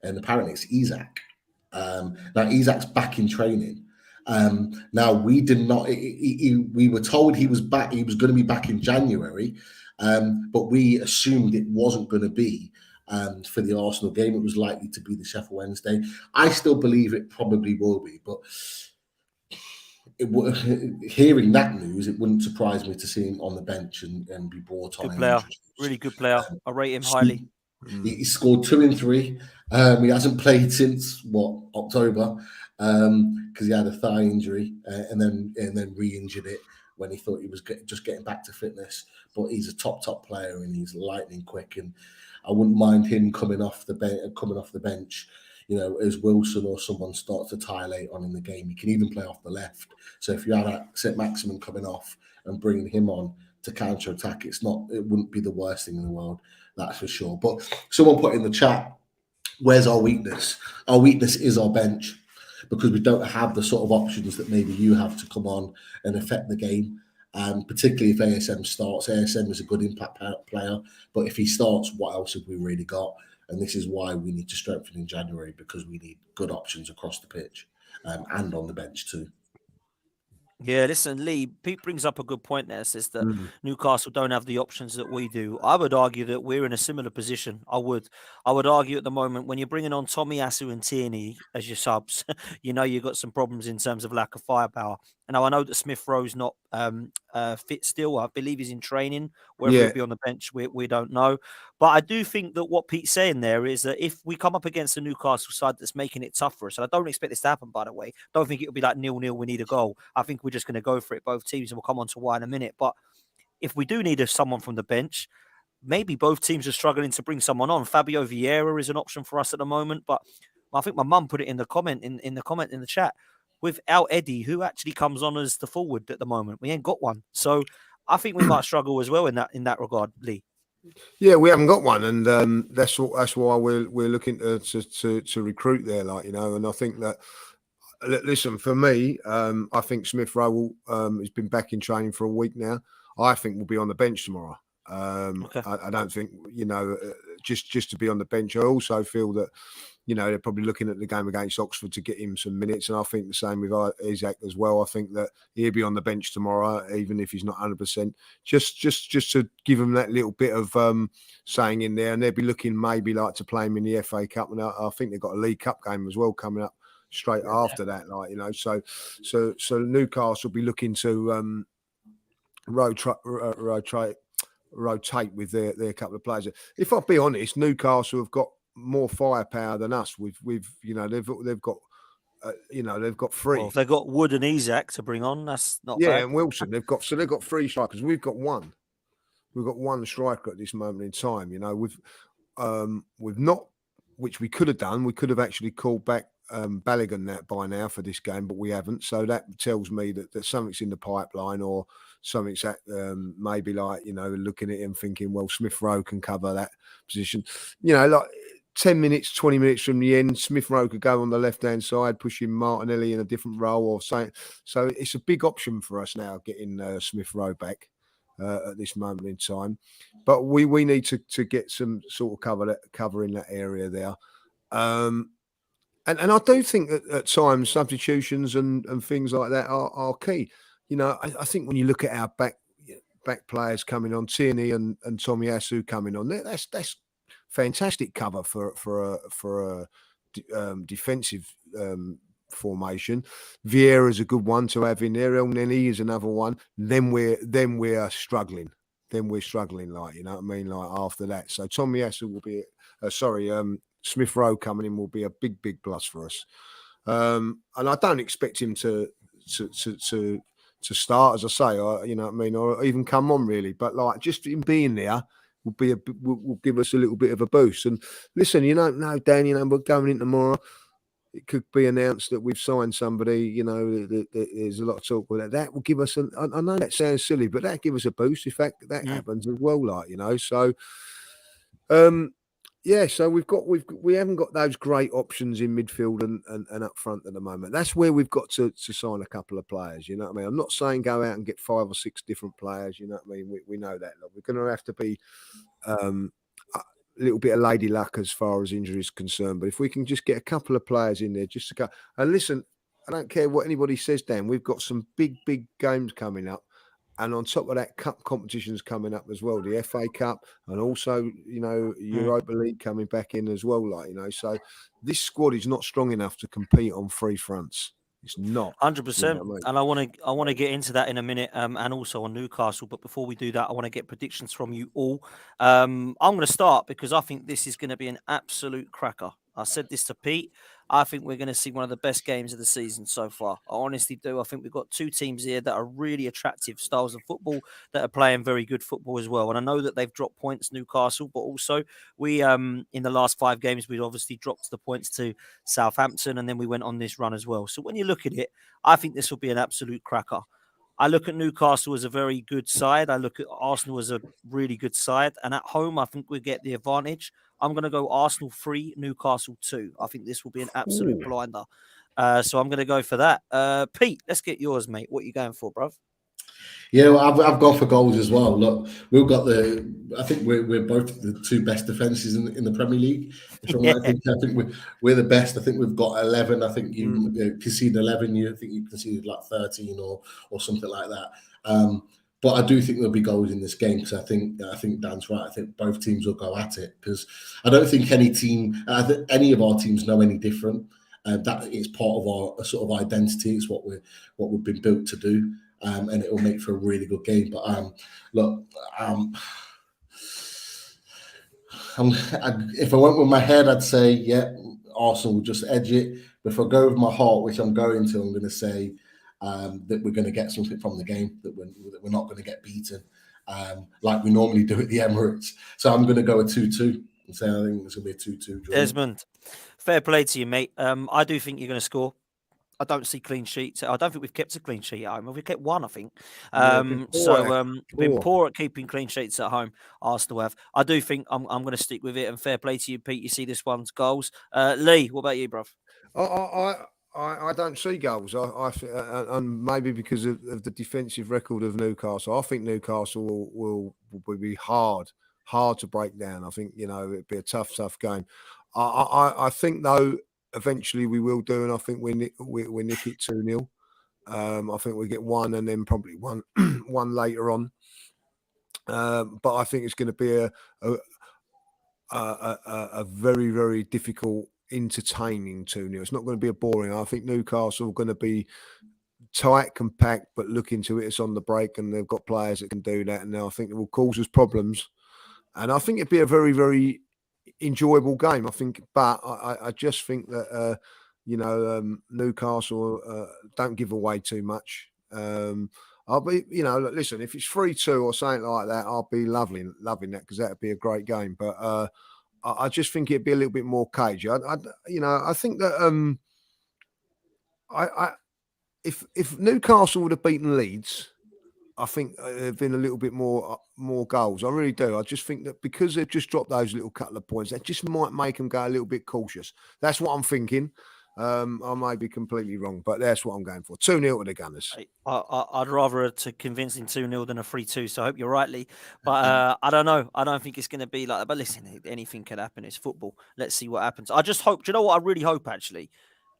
And apparently it's Isak. Now Isak's back in training. Now we did not, we were told he was back, he was going to be back in January, but we assumed it wasn't going to be for the Arsenal game. It was likely to be the Sheffield Wednesday. I still believe it probably will be, but hearing that news, it wouldn't surprise me to see him on the bench and be brought on. Good player, really good player. I rate him highly. He scored 2 in 3. He hasn't played since October because he had a thigh injury and then re-injured it when he thought he was just getting back to fitness. But he's a top player and he's lightning quick, and I wouldn't mind him coming off the bench. You know, as Wilson or someone starts to tie late on in the game, he can even play off the left. So if you had St. Maximin coming off and bringing him on to counter attack, it wouldn't be the worst thing in the world, that's for sure. But someone put in the chat, where's our weakness? Our weakness is our bench, because we don't have the sort of options that maybe you have to come on and affect the game. Particularly if ASM starts. ASM is a good impact player, but if he starts, what else have we really got? And this is why we need to strengthen in January, because we need good options across the pitch and on the bench too. Yeah, listen, Lee, Pete brings up a good point there. Says that Newcastle don't have the options that we do. I would argue that we're in a similar position. I would argue at the moment, when you're bringing on Tomiyasu and Tierney as your subs, you know you've got some problems in terms of lack of firepower. And now I know that Smith Rowe's not fit still. I believe he's in training. Whether he'll be on the bench, we don't know. But I do think that what Pete's saying there is that if we come up against a Newcastle side that's making it tough for us, and I don't expect this to happen, by the way, don't think it'll be like 0-0, we need a goal. I think we're just going to go for it, both teams, and we'll come on to why in a minute. But if we do need someone from the bench, maybe both teams are struggling to bring someone on. Fabio Vieira is an option for us at the moment, but I think my mum put it in the comment in the chat. Without Eddie, who actually comes on as the forward at the moment? We ain't got one. So I think we might struggle as well in that regard, Lee. Yeah, we haven't got one, and that's why we're looking to recruit there, like, you know. And I think that, listen, for me, I think Smith Rowe has been back in training for a week now. I think we'll be on the bench tomorrow. Okay. I don't think, you know, just to be on the bench. I also feel that, you know, they're probably looking at the game against Oxford to get him some minutes, and I think the same with Isak as well. I think that he'll be on the bench tomorrow, even if he's not 100%. Just to give him that little bit of saying in there, and they'll be looking maybe like to play him in the FA Cup, and I think they've got a League Cup game as well coming up straight after that, like, you know. So Newcastle will be looking to rotate with their couple of players. If I'll be honest, Newcastle have got more firepower than us. We've you know, they've got you know, they've got 3. Well, if they've got Wood and Isak to bring on, that's not bad. And Wilson. They've got 3 strikers. We've got one. We've got one striker at this moment in time. You know, we've not, which we could have done. We could have actually called back Balogun that by now for this game, but we haven't. So that tells me that something's in the pipeline, or something's at maybe, like, you know, looking at him thinking, well, Smith Rowe can cover that position. You know, like 10 minutes, 20 minutes from the end, Smith Rowe could go on the left-hand side, pushing Martinelli in a different role or something. So it's a big option for us now, getting Smith Rowe back at this moment in time. But we need to get some sort of cover in that area there. And I do think that at times substitutions and things like that are key. You know, I think when you look at our back players coming on, Tierney and Tomiyasu coming on, that's fantastic cover for a defensive formation. Vieira is a good one to have in there. El Neni is another one. Then we are struggling. then we're struggling. Like, you know what I mean? Like after that, so Tommy Hassel will be, Smith Rowe coming in will be a big plus for us. And I don't expect him to start, as I say, or, you know what I mean, or even come on really. But like just him being there will give us a little bit of a boost. And listen, you don't know, Dan, you know, we're going in tomorrow. It could be announced that we've signed somebody, you know, there's a lot of talk with that. That will give us, I know that sounds silly, but that give us a boost if that happens as well, like, you know. So, yeah, so we haven't got those great options in midfield and up front at the moment. That's where we've got to sign a couple of players, you know what I mean? I'm not saying go out and get 5 or 6 different players, you know what I mean? We know that. Look, we're going to have to be a little bit of lady luck as far as injury is concerned. But if we can just get a couple of players in there just to go. And listen, I don't care what anybody says, Dan, we've got some big games coming up. And on top of that, cup competitions coming up as well, the FA Cup and also, you know, Europa League coming back in as well. Like, you know, so this squad is not strong enough to compete on 3 fronts. It's not 100%. You know what I mean? And I want to get into that in a minute, and also on Newcastle. But before we do that, I want to get predictions from you all. I'm going to start because I think this is going to be an absolute cracker. I said this to Pete. I think we're going to see one of the best games of the season so far. I honestly do. I think we've got 2 teams here that are really attractive styles of football that are playing very good football as well. And I know that they've dropped points, Newcastle, but also we, in the last 5 games, we've obviously dropped the points to Southampton, and then we went on this run as well. So when you look at it, I think this will be an absolute cracker. I look at Newcastle as a very good side. I look at Arsenal as a really good side. And at home, I think we get the advantage. I'm going to go Arsenal 3, Newcastle 2. I think this will be an absolute blinder. So I'm going to go for that. Pete, let's get yours, mate. What are you going for, bruv? Yeah, well, I've gone for goals as well. Look, we've got I think we're both the 2 best defenses in the Premier League. If I'm right, I think we're the best. I think we've got 11. I think you conceded 11. I think you conceded like 13 or something like that. But I do think there'll be goals in this game because I think Dan's right. I think both teams will go at it because I don't think any of our teams know any different. That is part of our sort of identity. It's what we've been built to do. And it will make for a really good game. But look, if I went with my head, I'd say, yeah, Arsenal will just edge it. But if I go with my heart, which I'm going to, I'm going to say that we're going to get something from the game, that we're not going to get beaten like we normally do at the Emirates. So I'm going to go a 2-2 and say I think it's going to be a 2-2 draw. Desmond, fair play to you, mate. I do think you're going to score. I don't see clean sheets. I don't think we've kept a clean sheet at home. We've kept 1, I think. Been poor at keeping clean sheets at home. Arsenal have. I do think I'm going to stick with it. And fair play to you, Pete. You see this one's goals. Lee, what about you, bruv? I don't see goals. And maybe because of the defensive record of Newcastle, I think Newcastle will be hard to break down. I think, you know, it'd be a tough game. I think though. Eventually we will do, and I think we nick it 2-0. I think we get 1 and then probably one later on. But I think it's going to be a very, very difficult, entertaining 2-0. It's not going to be a boring. I think Newcastle are going to be tight, compact, but looking to it. It's on the break, and they've got players that can do that. And I think it will cause us problems. And I think it'd be a very, very enjoyable game, I think, but I just think that Newcastle don't give away too much. I'll be, you know, listen, if it's 3-2 or something like that, I'll be loving that because that'd be a great game. But I just think it'd be a little bit more cagey. I think that if Newcastle would have beaten Leeds, I think there've been a little bit more goals. I really do. I just think that because they've just dropped those little couple of points, that just might make them go a little bit cautious. That's what I'm thinking. I may be completely wrong, but that's what I'm going for. 2-0 to the Gunners. I'd rather to convincing 2-0 than a 3-2. So I hope you're right, Lee. But I don't know. I don't think it's going to be like that. But listen, anything can happen. It's football. Let's see what happens. I just hope. Do you know what I really hope? Actually,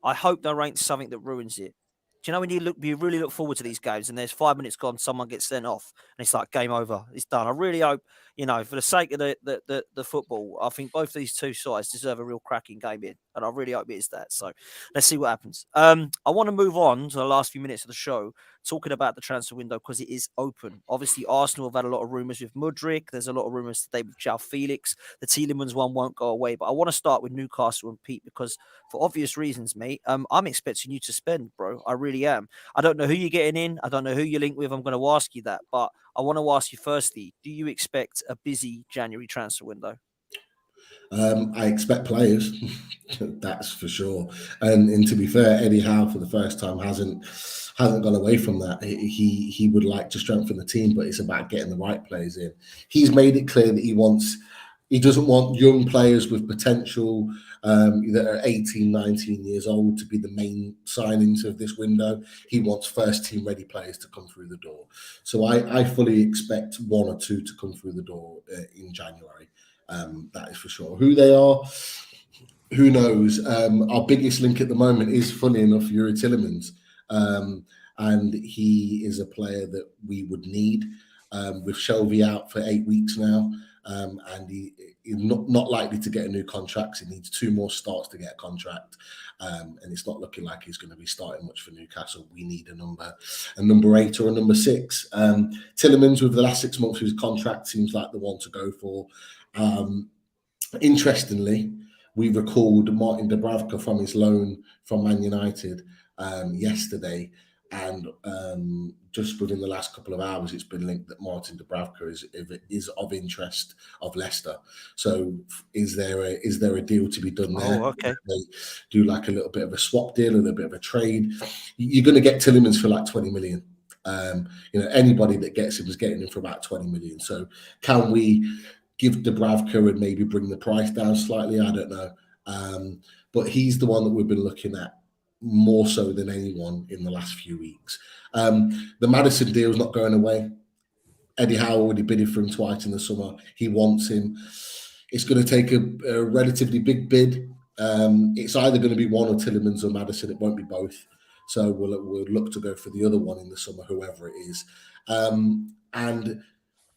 I hope there ain't something that ruins it. Do you know when you really look forward to these games and there's 5 minutes gone, someone gets sent off and it's like game over, it's done. I really hope, you know, for the sake of the football, I think both these 2 sides deserve a real cracking game in, and I really hope it is that. So let's see what happens. I want to move on to the last few minutes of the show talking about the transfer window because it is open. Obviously, Arsenal have had a lot of rumours with Mudryk. There's a lot of rumours today with João Felix. The Tielemans one won't go away. But I want to start with Newcastle and Pete because for obvious reasons, mate, I'm expecting you to spend, bro. I really am. I don't know who you're getting in. I don't know who you're linked with. I'm going to ask you that. But I want to ask you firstly, do you expect a busy January transfer window? I expect players, that's for sure. And to be fair, Eddie Howe for the first time hasn't gone away from that. He would like to strengthen the team, but it's about getting the right players in. He's made it clear that he doesn't want young players with potential that are 18, 19 years old to be the main signings of this window. He wants first team ready players to come through the door. So I fully expect one or two to come through the door in January. That is for sure. Who they are, who knows? Our biggest link at the moment is, funny enough, Yuri Tielemans. And he is a player that we would need. With Shelby out for 8 weeks now, and he's not likely to get a new contract. He needs 2 more starts to get a contract, and it's not looking like he's going to be starting much for Newcastle. We need a number 8 or a number 6. Tielemans, with the last 6 months of his contract, seems like the one to go for. Interestingly, we recalled Martin Dubravka from his loan from Man United yesterday. And just within the last couple of hours, it's been linked that Martin Dubravka is of interest of Leicester. So, is there a deal to be done there? Oh, okay. They do like a little bit of a swap deal, a little bit of a trade. You're going to get Tielemans for like 20 million. Anybody that gets him is getting him for about 20 million. So, can we give Dubravka and maybe bring the price down slightly? I don't know. But he's the one that we've been looking at more so than anyone in the last few weeks. The Maddison deal is not going away. Eddie Howe already bidded for him twice in the summer. He wants him. It's going to take a relatively big bid. It's either going to be one or Tielemans or Maddison. It won't be both. So we'll look to go for the other one in the summer, whoever it is. And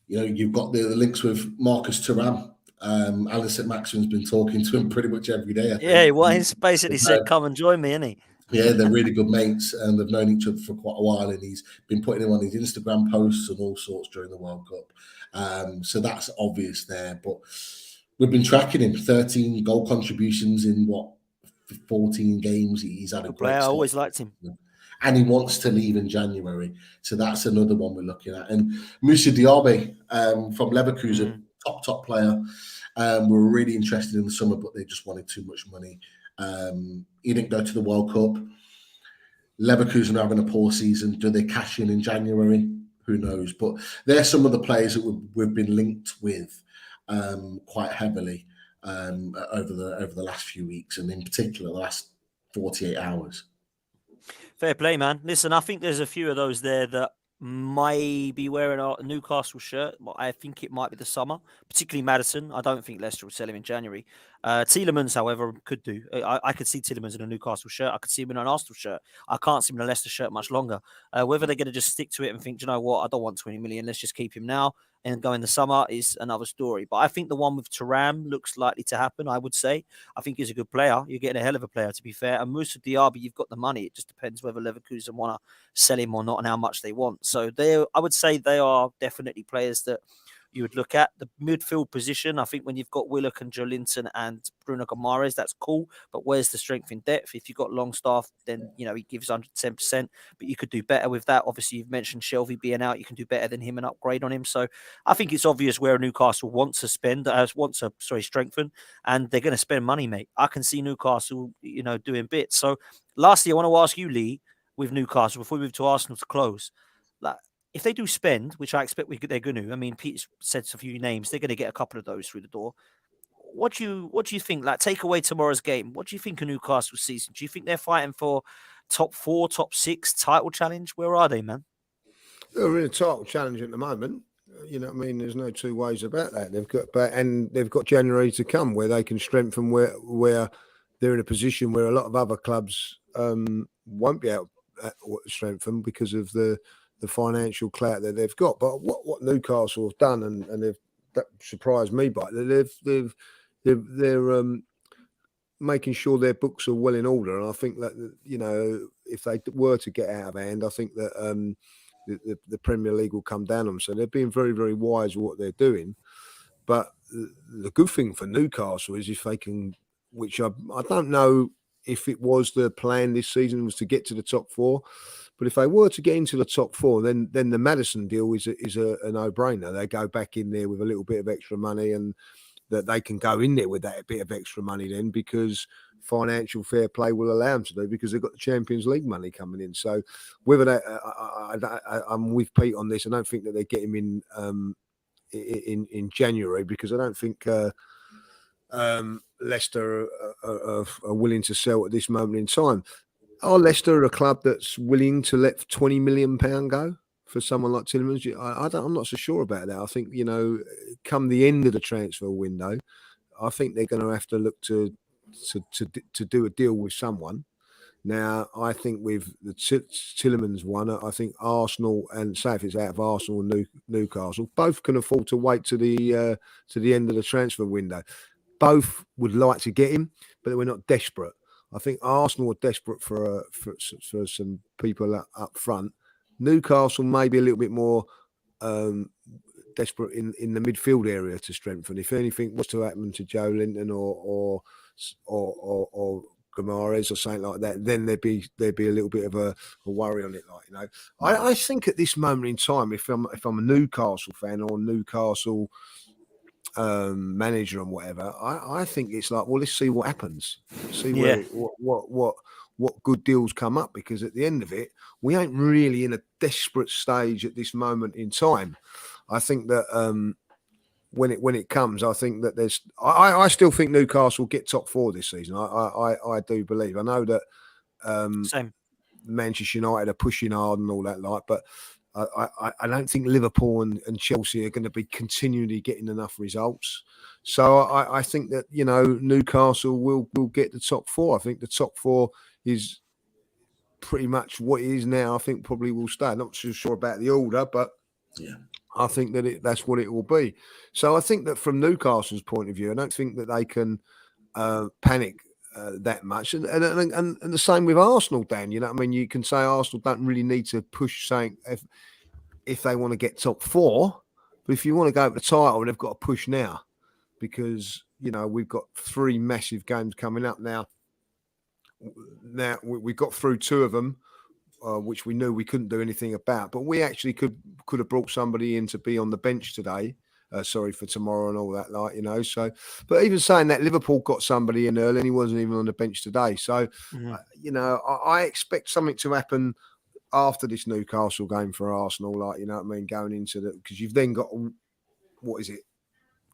you've got the links with Marcus Thuram. Alan St. Maximin's been talking to him pretty much every day. I think. Yeah, well, he's basically said, "Come and join me," isn't he? Yeah, they're really good mates, and they've known each other for quite a while. And he's been putting him on his Instagram posts and all sorts during the World Cup. So that's obvious there. But we've been tracking him. 13 goal contributions in 14 games. He's had a great player. I start. always liked him. And he wants to leave in January. So that's another one we're looking at. And Moussa Diaby from Leverkusen, top player. We're really interested in the summer, but they just wanted too much money. He didn't go to the World Cup. Leverkusen are having a poor season. Do they cash in January? Who knows? But they're some of the players that we've been linked with quite heavily over the last few weeks, and in particular the last 48 hours. Fair play, man. Listen, I think there's a few of those there that may be wearing a Newcastle shirt. But I think it might be the summer, particularly Maddison. I don't think Leicester will sell him in January. Tielemans, however, could do. I could see Tielemans in a Newcastle shirt. I could see him in an Arsenal shirt. I can't see him in a Leicester shirt much longer. Whether they're going to just stick to it and think, do you know what, I don't want 20 million. Let's just keep him now and go in the summer is another story. But I think the one with Thuram looks likely to happen, I would say. I think he's a good player. You're getting a hell of a player, to be fair. And Moussa Diaby, you've got the money. It just depends whether Leverkusen want to sell him or not and how much they want. So I would say they are definitely players that you would look at. The midfield position, I think when you've got Willock and Joelinton and Bruno Guimaraes, that's cool. But where's the strength in depth? If you've got Longstaff, then, he gives 110%. But you could do better with that. Obviously, you've mentioned Shelby being out. You can do better than him and upgrade on him. So I think it's obvious where Newcastle wants to strengthen. And they're going to spend money, mate. I can see Newcastle, doing bits. So lastly, I want to ask you, Lee, with Newcastle, before we move to Arsenal to close, if they do spend, which I expect they're going to, I mean, Pete's said a few names, they're going to get a couple of those through the door. What do you think? Take away tomorrow's game. What do you think of Newcastle season? Do you think they're fighting for top 4, top 6 title challenge? Where are they, man? They're in a title challenge at the moment. There's no two ways about that. They've got January to come where they can strengthen where they're in a position where a lot of other clubs won't be able to strengthen because of the financial clout that they've got. But what Newcastle have done, and that surprised me by it, they're making sure their books are well in order. And I think that, if they were to get out of hand, I think that the Premier League will come down on them. So they're being very, very wise with what they're doing. But the good thing for Newcastle is if they can, which I don't know if it was the plan this season was to get to the top four, but if they were to get into the top four, then the Maddison deal is a no-brainer. They go back in there with a little bit of extra money, and that they can go in there with that bit of extra money then, because financial fair play will allow them to do, because they've got the Champions League money coming in. So whether that, I'm with Pete on this. I don't think that they get him in January, because I don't think Leicester are willing to sell at this moment in time. Are Leicester a club that's willing to let £20 million go for someone like Tielemans? I'm not so sure about that. I think, come the end of the transfer window, I think they're going to have to look to do a deal with someone. Now, I think with the Tielemans one, I think Arsenal, and say if it's out of Arsenal and Newcastle, both can afford to wait to the end of the transfer window. Both would like to get him, but we're not desperate. I think Arsenal are desperate for some people up front. Newcastle may be a little bit more desperate in the midfield area to strengthen. If anything was to happen to Joe Linton or Guimaraes or something like that, then there'd be a little bit of a worry on it. I think at this moment in time, if I'm a Newcastle fan or Newcastle manager and whatever, I think it's like, well, let's see what happens. See what good deals come up, because at the end of it, we ain't really in a desperate stage at this moment in time. I think that when it comes, I think that I still think Newcastle will get top four this season. I do believe. I know that Same. Manchester United are pushing hard and all that, but I don't think Liverpool and Chelsea are going to be continually getting enough results. So I think that, Newcastle will get the top four. I think the top four is pretty much what it is now. I think probably will stay. Not too sure about the order, but yeah, I think that that's what it will be. So I think that from Newcastle's point of view, I don't think that they can panic that much. And the same with Arsenal, Dan. You know what I mean? You can say Arsenal don't really need to push saying if they want to get top four, but if you want to go for the title, they've got to push now, because we've got 3 massive games coming up now. Now we got through 2 of them, which we knew we couldn't do anything about, but we actually could have brought somebody in to be on the bench today. For tomorrow and all that, So, but even saying that, Liverpool got somebody in early and he wasn't even on the bench today. So, I expect something to happen after this Newcastle game for Arsenal, going into because you've then got,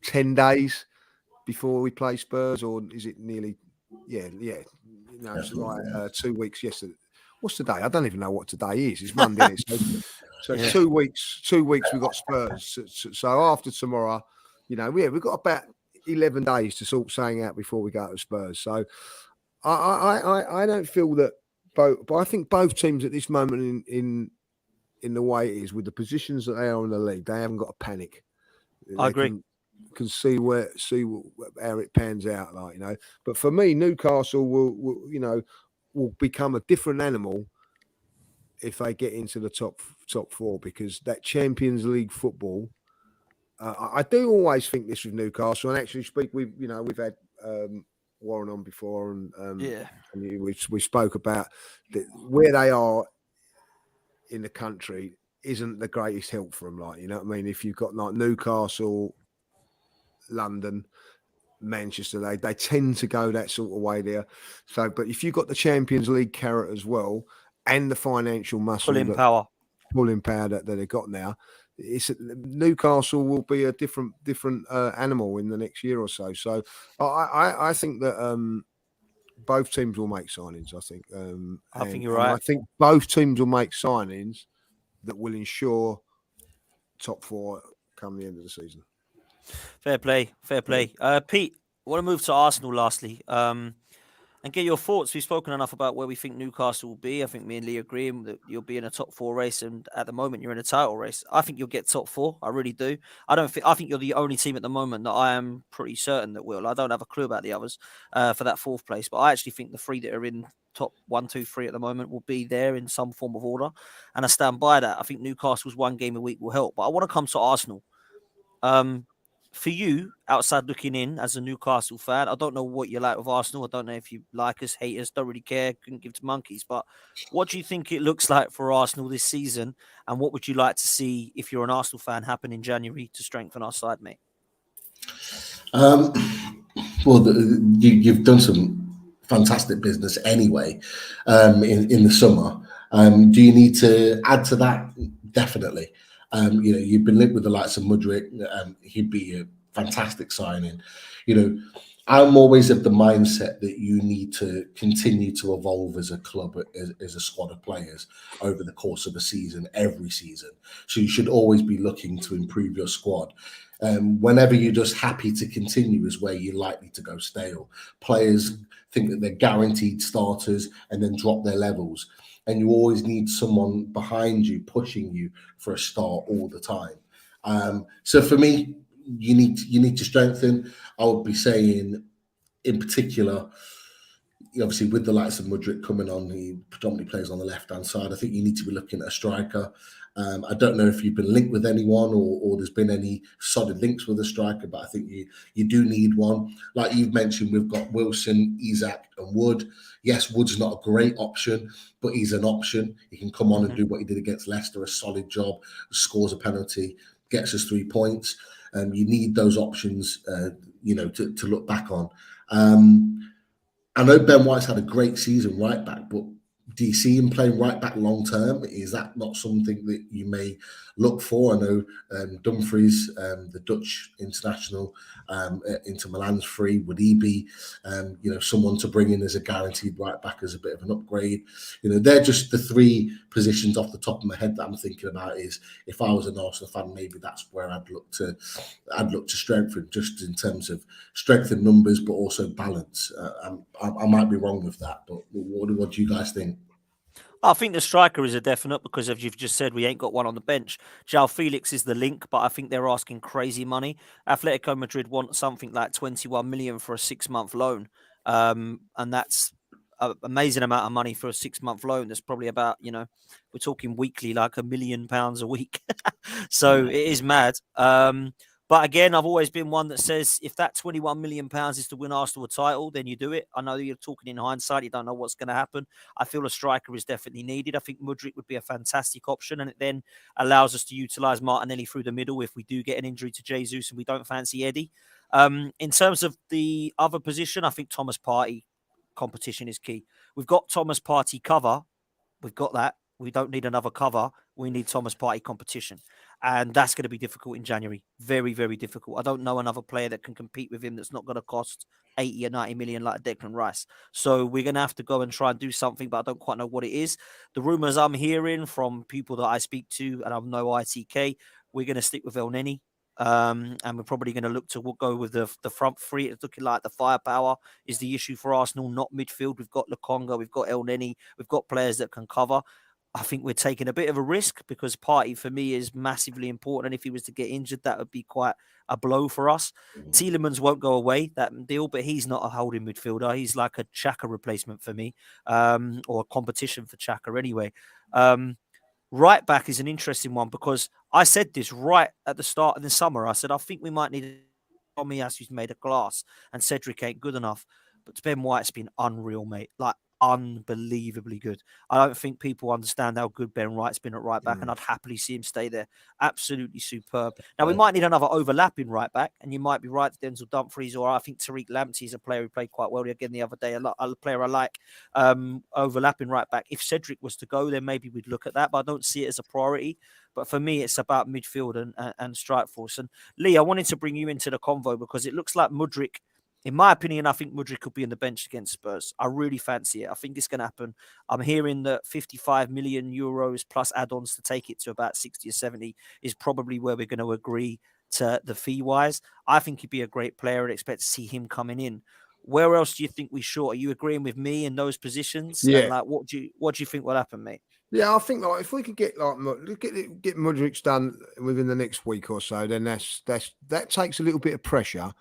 10 days before we play Spurs, or is it nearly? Yeah. It's like 2 weeks yesterday. What's today? I don't even know what today is. It's Monday. So 2 weeks. 2 weeks we've got Spurs. So after tomorrow, we've got about 11 days to sort something out before we go to Spurs. So I don't feel that both, but I think both teams at this moment in the way it is, with the positions that they are in the league, they haven't got to panic. I agree. Can see how it pans out, But for me, Newcastle will become a different animal if they get into the top 4, because that Champions League football. I do always think this with Newcastle, and actually we've had Warren on before, and we spoke about where they are in the country isn't the greatest help for them. If you've got like Newcastle, London, Manchester, they tend to go that sort of way there. So, but if you've got the Champions League carrot as well, and the financial muscle, pulling power that they've got now, Newcastle will be a different animal in the next year or so. So, I think that both teams will make signings. I think. I think you're right. I think both teams will make signings that will ensure top 4 come the end of the season. Fair play. Pete, I want to move to Arsenal lastly, and get your thoughts. We've spoken enough about where we think Newcastle will be. I think me and Lee agree that you'll be in a top 4 race, and at the moment you're in a title race. I think you'll get top 4. I really do. I think you're the only team at the moment that I am pretty certain that will. I don't have a clue about the others for that 4th place, but I actually think the 3 that are in top 1, 2, 3 at the moment will be there in some form of order, and I stand by that. I think Newcastle's 1 game a week will help, but I want to come to Arsenal. For you, outside looking in as a Newcastle fan, I don't know what you like with Arsenal. I don't know if you like us, hate us, don't really care, couldn't give two monkeys. But what do you think it looks like for Arsenal this season? And what would you like to see, if you're an Arsenal fan, happen in January to strengthen our side, mate? Well, you've done some fantastic business anyway in the summer. Do you need to add to that? Definitely. You've been linked with the likes of Mudryk. He'd be a fantastic signing. I'm always of the mindset that you need to continue to evolve as a club, as a squad of players over the course of a season, every season. So you should always be looking to improve your squad. Whenever you're just happy to continue is where you're likely to go stale. Players think that they're guaranteed starters and then drop their levels. And you always need someone behind you, pushing you for a start all the time. So for me, you need to strengthen. I would be saying, in particular, obviously with the likes of Mudryk coming on, he predominantly plays on the left-hand side. I think you need to be looking at a striker. I don't know if you've been linked with anyone or there's been any solid links with a striker, but I think you do need one. Like you've mentioned, we've got Wilson, Isak and Wood. Yes, Wood's not a great option, but he's an option. He can come on and do what he did against Leicester, a solid job, scores a penalty, gets us 3 points. You need those options, to look back on. I know Ben White's had a great season right back, but do you see him playing right back long term? Is that not something that you may look for? I know Dumfries, the Dutch international, Inter Milan's free. Would he be, someone to bring in as a guaranteed right back as a bit of an upgrade? They're just the 3 positions off the top of my head that I'm thinking about. Is if I was an Arsenal fan, maybe that's where I'd look to strengthen, just in terms of strength in numbers, but also balance. I might be wrong with that, but what do you guys think? I think the striker is a definite because, as you've just said, we ain't got one on the bench. João Felix is the link, but I think they're asking crazy money. Atletico Madrid want something like 21 million for a 6-month loan. And that's an amazing amount of money for a 6-month loan. That's probably about, we're talking weekly, like £1 million a week. So it is mad. But again, I've always been one that says if that £21 million is to win Arsenal a title, then you do it. I know you're talking in hindsight. You don't know what's going to happen. I feel a striker is definitely needed. I think Mudryk would be a fantastic option, and it then allows us to utilise Martinelli through the middle if we do get an injury to Jesus and we don't fancy Eddie. In terms of the other position, I think Thomas Partey competition is key. We've got Thomas Partey cover. We've got that. We don't need another cover. We need Thomas Partey competition. And that's going to be difficult in January. Very, very difficult. I don't know another player that can compete with him that's not going to cost 80 or 90 million like Declan Rice. So we're going to have to go and try and do something, but I don't quite know what it is. The rumours I'm hearing from people that I speak to, and I'm no ITK, we're going to stick with El Neni. And we're probably going to look to go with the front 3. It's looking like the firepower is the issue for Arsenal, not midfield. We've got Lokonga, we've got El Neni, we've got players that can cover. I think we're taking a bit of a risk because Partey for me is massively important. And if he was to get injured, that would be quite a blow for us. Tielemans won't go away, that deal, but he's not a holding midfielder. He's like a Xhaka replacement for me, or a competition for Xhaka anyway. Right back is an interesting one because I said this right at the start of the summer. I said, I think we might need Tomiyasu who's made of glass and Cedric ain't good enough. But Ben White's been unreal, mate. Like, unbelievably good. I don't think people understand how good Ben White's been at right back, and I'd happily see him stay there. Absolutely superb. Now, we might need another overlapping right back, and you might be right, Denzel Dumfries, or I think Tariq Lamptey is a player who played quite well again the other day, a player I like, overlapping right back. If Cedric was to go, then maybe we'd look at that, but I don't see it as a priority. But for me, it's about midfield and strike force. And Lee, I wanted to bring you into the convo because it looks like Mudryk, in my opinion, I think Mudryk could be on the bench against Spurs. I really fancy it. I think it's going to happen. I'm hearing that 55 million euros plus add-ons to take it to about 60 or 70 is probably where we're going to agree to the fee-wise. I think he'd be a great player and expect to see him coming in. Where else do you think we short? Are you agreeing with me in those positions? Yeah. And like, what do you think will happen, mate? Yeah, I think like if we could get get Mudryk done within the next week or so, then that takes a little bit of pressure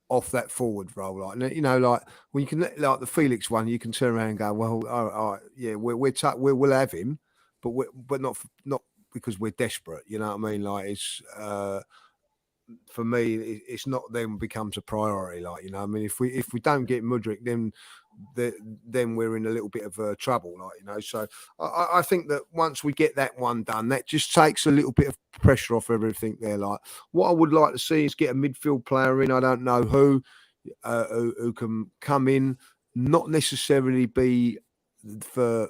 off that forward role. Like, you know, like when you can, like the Felix one, you can turn around and go, well, all right, yeah, we'll have him, but not because we're desperate. You know what I mean? Like it's for me, it's not then becomes a priority. Like, you know, I mean, if we don't get Mudryk, then we're in a little bit of trouble. Like, you know, so I think that once we get that one done, that just takes a little bit of pressure off everything there. Like, what I would like to see is get a midfield player in. I don't know who can come in, not necessarily be for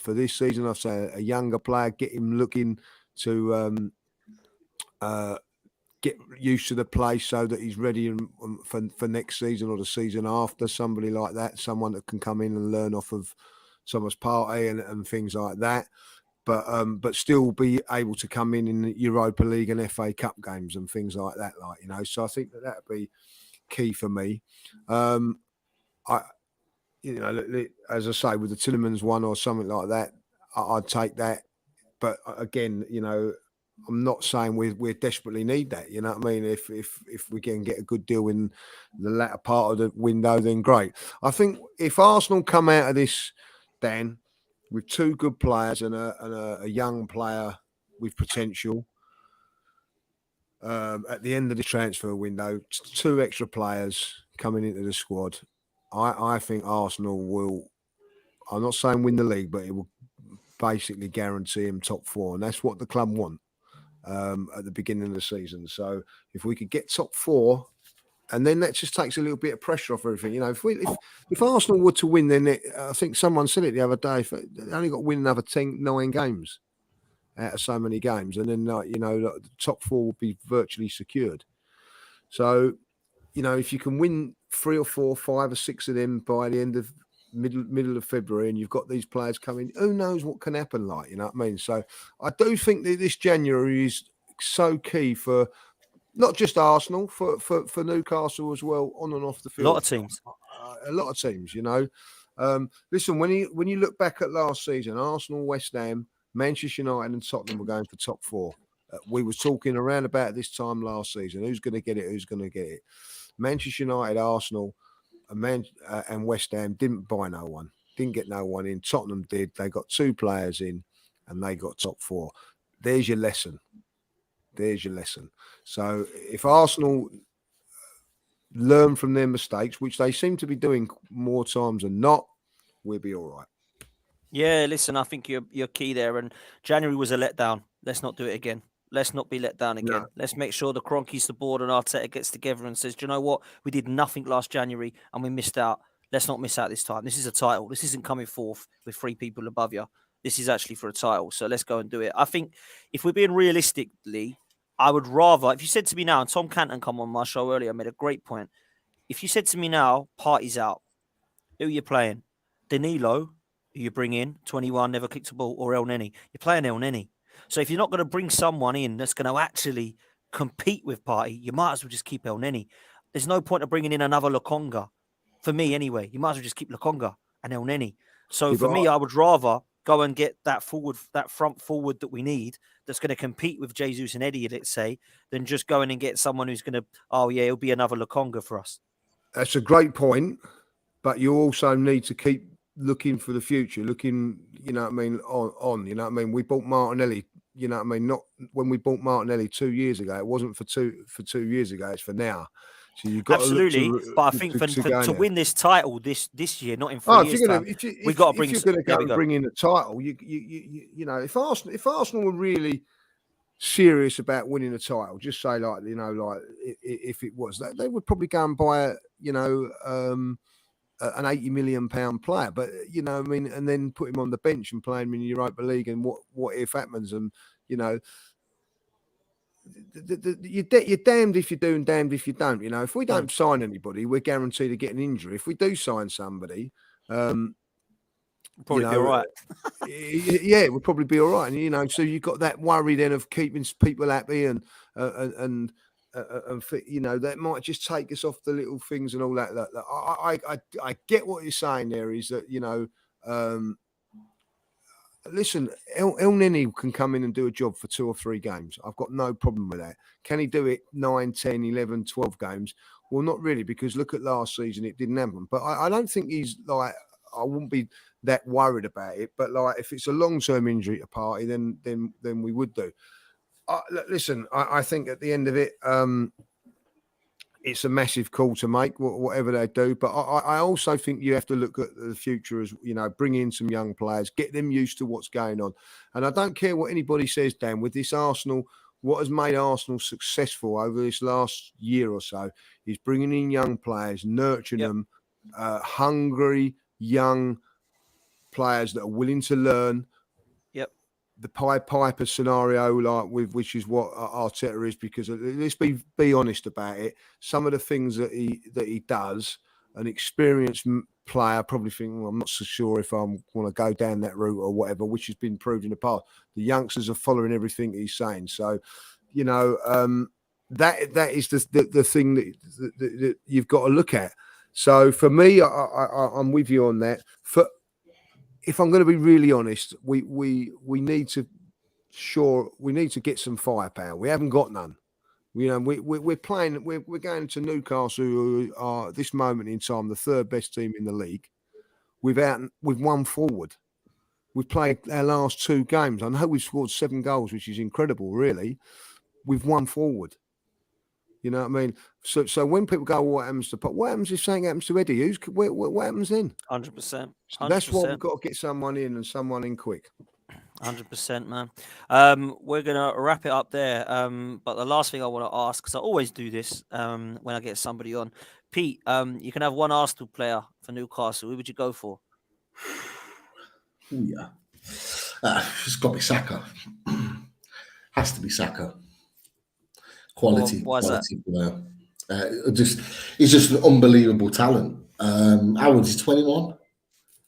this season. I say a younger player, get him looking to get used to the place so that he's ready for next season or the season after. Somebody like that, someone that can come in and learn off of Thomas Partey and things like that. But still be able to come in the Europa League and FA Cup games and things like that. Like, you know, so I think that would be key for me. You know, as I say, with the Tillemans one or something like that, I'd take that. But again, you know, I'm not saying we desperately need that. You know what I mean? If we can get a good deal in the latter part of the window, then great. I think if Arsenal come out of this, Dan, with two good players and a young player with potential, at the end of the transfer window, two extra players coming into the squad, I think Arsenal will. I'm not saying win the league, but it will basically guarantee him top four, and that's what the club want. At the beginning of the season. So if we could get top four, and then that just takes a little bit of pressure off everything. You know, if Arsenal were to win, then I think someone said it the other day, if they only got to win another 9 games out of so many games, and then you know, the top four would be virtually secured. So, you know, if you can win 3 or 4, 5 or 6 of them by the end of middle of February, and you've got these players coming, who knows what can happen, like, you know what I mean? So I do think that this January is so key for not just Arsenal, for Newcastle as well, on and off the field. A lot of teams. A lot of teams, you know. Listen, when you look back at last season, Arsenal, West Ham, Manchester United and Tottenham were going for top 4. We were talking around about this time last season, who's going to get it? Manchester United, Arsenal, and West Ham didn't buy no one, didn't get no one in. Tottenham did. They got 2 players in and they got top 4. There's your lesson. So if Arsenal learn from their mistakes, which they seem to be doing more times than not, we'll be all right. Yeah, listen, I think you're key there. And January was a letdown. Let's not do it again. Let's not be let down again. No. Let's make sure the Kroenkes, the board, and Arteta gets together and says, do you know what? We did nothing last January and we missed out. Let's not miss out this time. This is a title. This isn't coming forth with 3 people above you. This is actually for a title. So let's go and do it. I think if we're being realistically, I would rather, if you said to me now, and Tom Canton come on my show earlier, made a great point. If you said to me now, Partey's out, who are you playing? Danilo, who you bring in, 21, never kicked a ball, or El Neni. You're playing El Neni. So if you're not going to bring someone in that's going to actually compete with Partey, you might as well just keep El Neni. There's no point of bringing in another Lokonga. For me, anyway, you might as well just keep Lokonga and El Neni. So Yeah, for me, I would rather go and get that front forward that we need that's going to compete with Jesus and Eddie, let's say, than just going and get someone who's going to, it'll be another Lokonga for us. That's a great point, but you also need to keep looking for the future, looking, you know what I mean, on, you know what I mean? We bought Martinelli, you know what I mean? Not when we bought Martinelli 2 years ago. It wasn't for 2 years ago. It's for now. So you've got absolutely, to look but I think to win this title this year, not in 3 years' time, we got to bring. If you're going to go and bring in a title, you know, if Arsenal were really serious about winning a title, just say like, you know, like if it was that, they would probably go and buy an 80 million pound player, but you know, I mean, and then put him on the bench and play him in the Europa League, and what if happens, and you know. You're damned if you do and damned if you don't. You know, if we don't sign anybody, we're guaranteed to get an injury. If we do sign somebody, probably be all right. Yeah, we'll probably be all right. And you know, so you've got that worry then of keeping people happy and you know, that might just take us off the little things and all that. I get what you're saying there is that, you know, listen, El Nini can come in and do a job for 2 or 3 games. I've got no problem with that. Can he do it 9, 10, 11, 12 games? Well, not really, because look at last season, it didn't happen. But I don't think he's like, I wouldn't be that worried about it. But like, if it's a long-term injury to Party, then we would do. Listen, I think at the end of it, it's a massive call to make, whatever they do. But I also think you have to look at the future as, you know, bring in some young players, get them used to what's going on. And I don't care what anybody says, Dan, with this Arsenal, what has made Arsenal successful over this last year or so is bringing in young players, nurturing them, hungry, young players that are willing to learn. The Pied Piper scenario, like which is what Arteta is, because let's be honest about it. Some of the things that he does, an experienced player probably think, well, I'm not so sure if I want to go down that route or whatever, which has been proved in the past. The youngsters are following everything he's saying, so you know that is the thing that you've got to look at. So for me, I'm with you on that. If I'm going to be really honest, we need to get some firepower. We haven't got none. You know, we're playing. We're going to Newcastle, who are this moment in time the 3rd best team in the league. With one forward. We've played our last 2 games. I know we've scored 7 goals, which is incredible, really. With one forward. You know what I mean? So when people go, what happens to Pop? What happens if something happens to Eddie? What happens then? 100%. So that's why we've got to get someone in, and someone in quick. 100%, man. We're gonna wrap it up there. But the last thing I want to ask, because I always do this when I get somebody on, Pete. You can have one Arsenal player for Newcastle. Who would you go for? Oh yeah, it's got to be Saka. Has to be Saka. Quality player. He's just an unbelievable talent. How old is he? 21?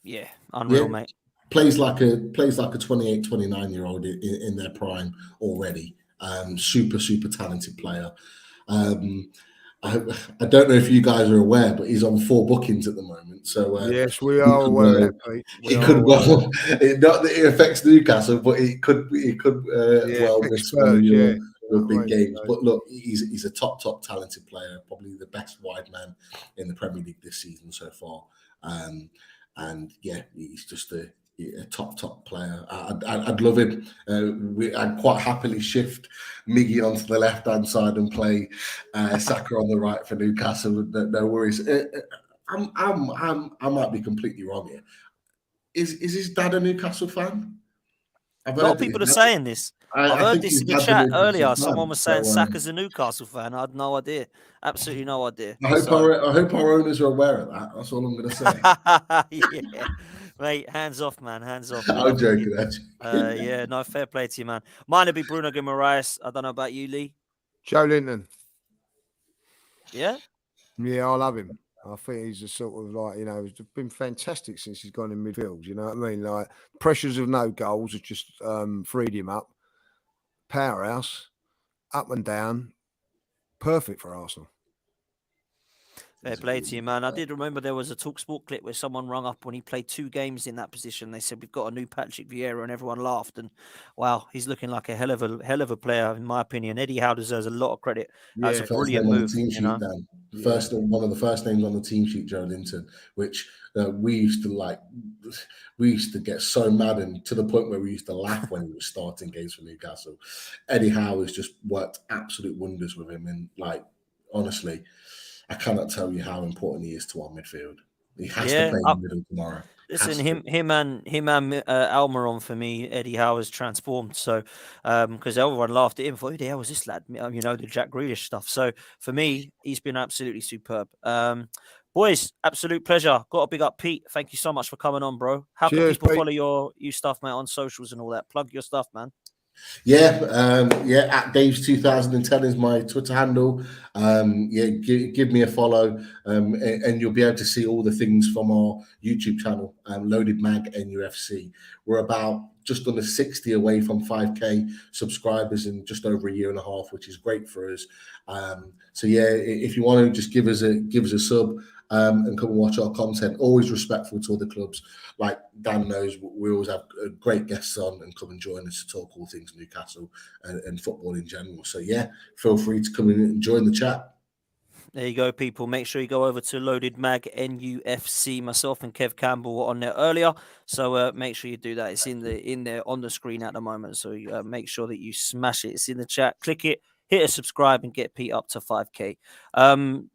Yeah, unreal, mate. Plays like a 28, 29-year-old in their prime already. Super talented player. I don't know if you guys are aware, but he's on 4 bookings at the moment. So yes, we are aware of that, Pete. Not that it affects Newcastle, but it could well miss one of your big games. But look, he's a top talented player, probably the best wide man in the Premier League this season so far. And yeah, he's just a top player. I'd love him. I'd quite happily shift Miggy onto the left hand side and play Saka on the right for Newcastle. No worries. I might be completely wrong here. Is his dad a Newcastle fan? A lot of people are saying this. I've heard this in the chat earlier. Someone was saying Saka's a Newcastle fan. I had no idea. Absolutely no idea. I hope our owners are aware of that. That's all I'm going to say. Yeah. Mate, hands off, man. Hands off. I'm joking. Yeah, no, fair play to you, man. Mine would be Bruno Guimaraes. I don't know about you, Lee. Joe Linton. Yeah? Yeah, I love him. I think he's a sort of like, you know, he's been fantastic since he's gone in midfield. You know what I mean? Like, pressures of no goals have just freed him up. Powerhouse, up and down. Perfect for Arsenal. Fair play to you, man. I did remember there was a TalkSport clip where someone rung up when he played 2 games in that position. They said, we've got a new Patrick Vieira, and everyone laughed. And wow, he's looking like a hell of a player, in my opinion. Eddie Howe deserves a lot of credit. That's a brilliant move. One of the first names on the team sheet, Joe Linton, which we used to get so mad, and to the point where we used to laugh when he was starting games for Newcastle. Eddie Howe has just worked absolute wonders with him, and like, honestly, I cannot tell you how important he is to our midfield. He has to play in the middle tomorrow. Listen, him and Almiron, for me, Eddie Howe has transformed. So, because everyone laughed at him for, who the hell was this lad? You know, the Jack Grealish stuff. So for me, he's been absolutely superb. Boys, absolute pleasure. Got to big up Pete. Thank you so much for coming on, bro. How can people follow your stuff, mate, on socials and all that? Plug your stuff, man. At Dave's 2010 is my Twitter handle. Give me a follow, and you'll be able to see all the things from our YouTube channel, Loaded Mag NUFC. We're about just under 60 away from 5K subscribers in just over a year and a half, which is great for us. So yeah, if you want to just give us a sub and come and watch our content, always respectful to other clubs. Like Dan knows, we always have great guests on and come and join us to talk all things Newcastle and football in general. So yeah, feel free to come in and join the chat. There you go, people. Make sure you go over to Loaded Mag NUFC. Myself and Kev Campbell were on there earlier, so make sure you do that. It's in there on the screen at the moment. So make sure that you smash it. It's in the chat. Click it, hit a subscribe, and get Pete up to 5K.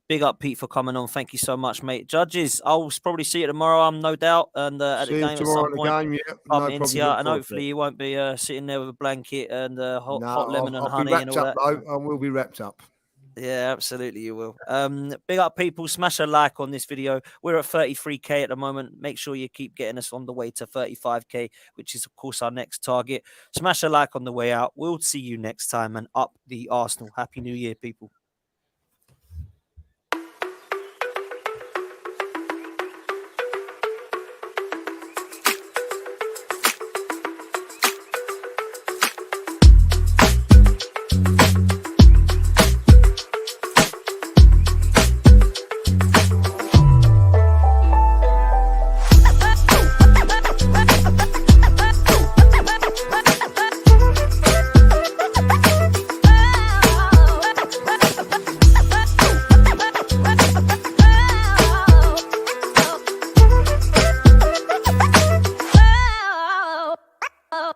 Big up, Pete, for coming on. Thank you so much, mate. Judges, I'll probably see you tomorrow. I'm no doubt, and at the game at some point. And hopefully you won't be sitting there with a blanket and hot lemon and honey and all that. I will be wrapped up. Yeah, absolutely, you will. Big up, people. Smash a like on this video. We're at 33K at the moment. Make sure you keep getting us on the way to 35K, which is, of course, our next target. Smash a like on the way out. We'll see you next time, and up the Arsenal. Happy New Year, people. Oh.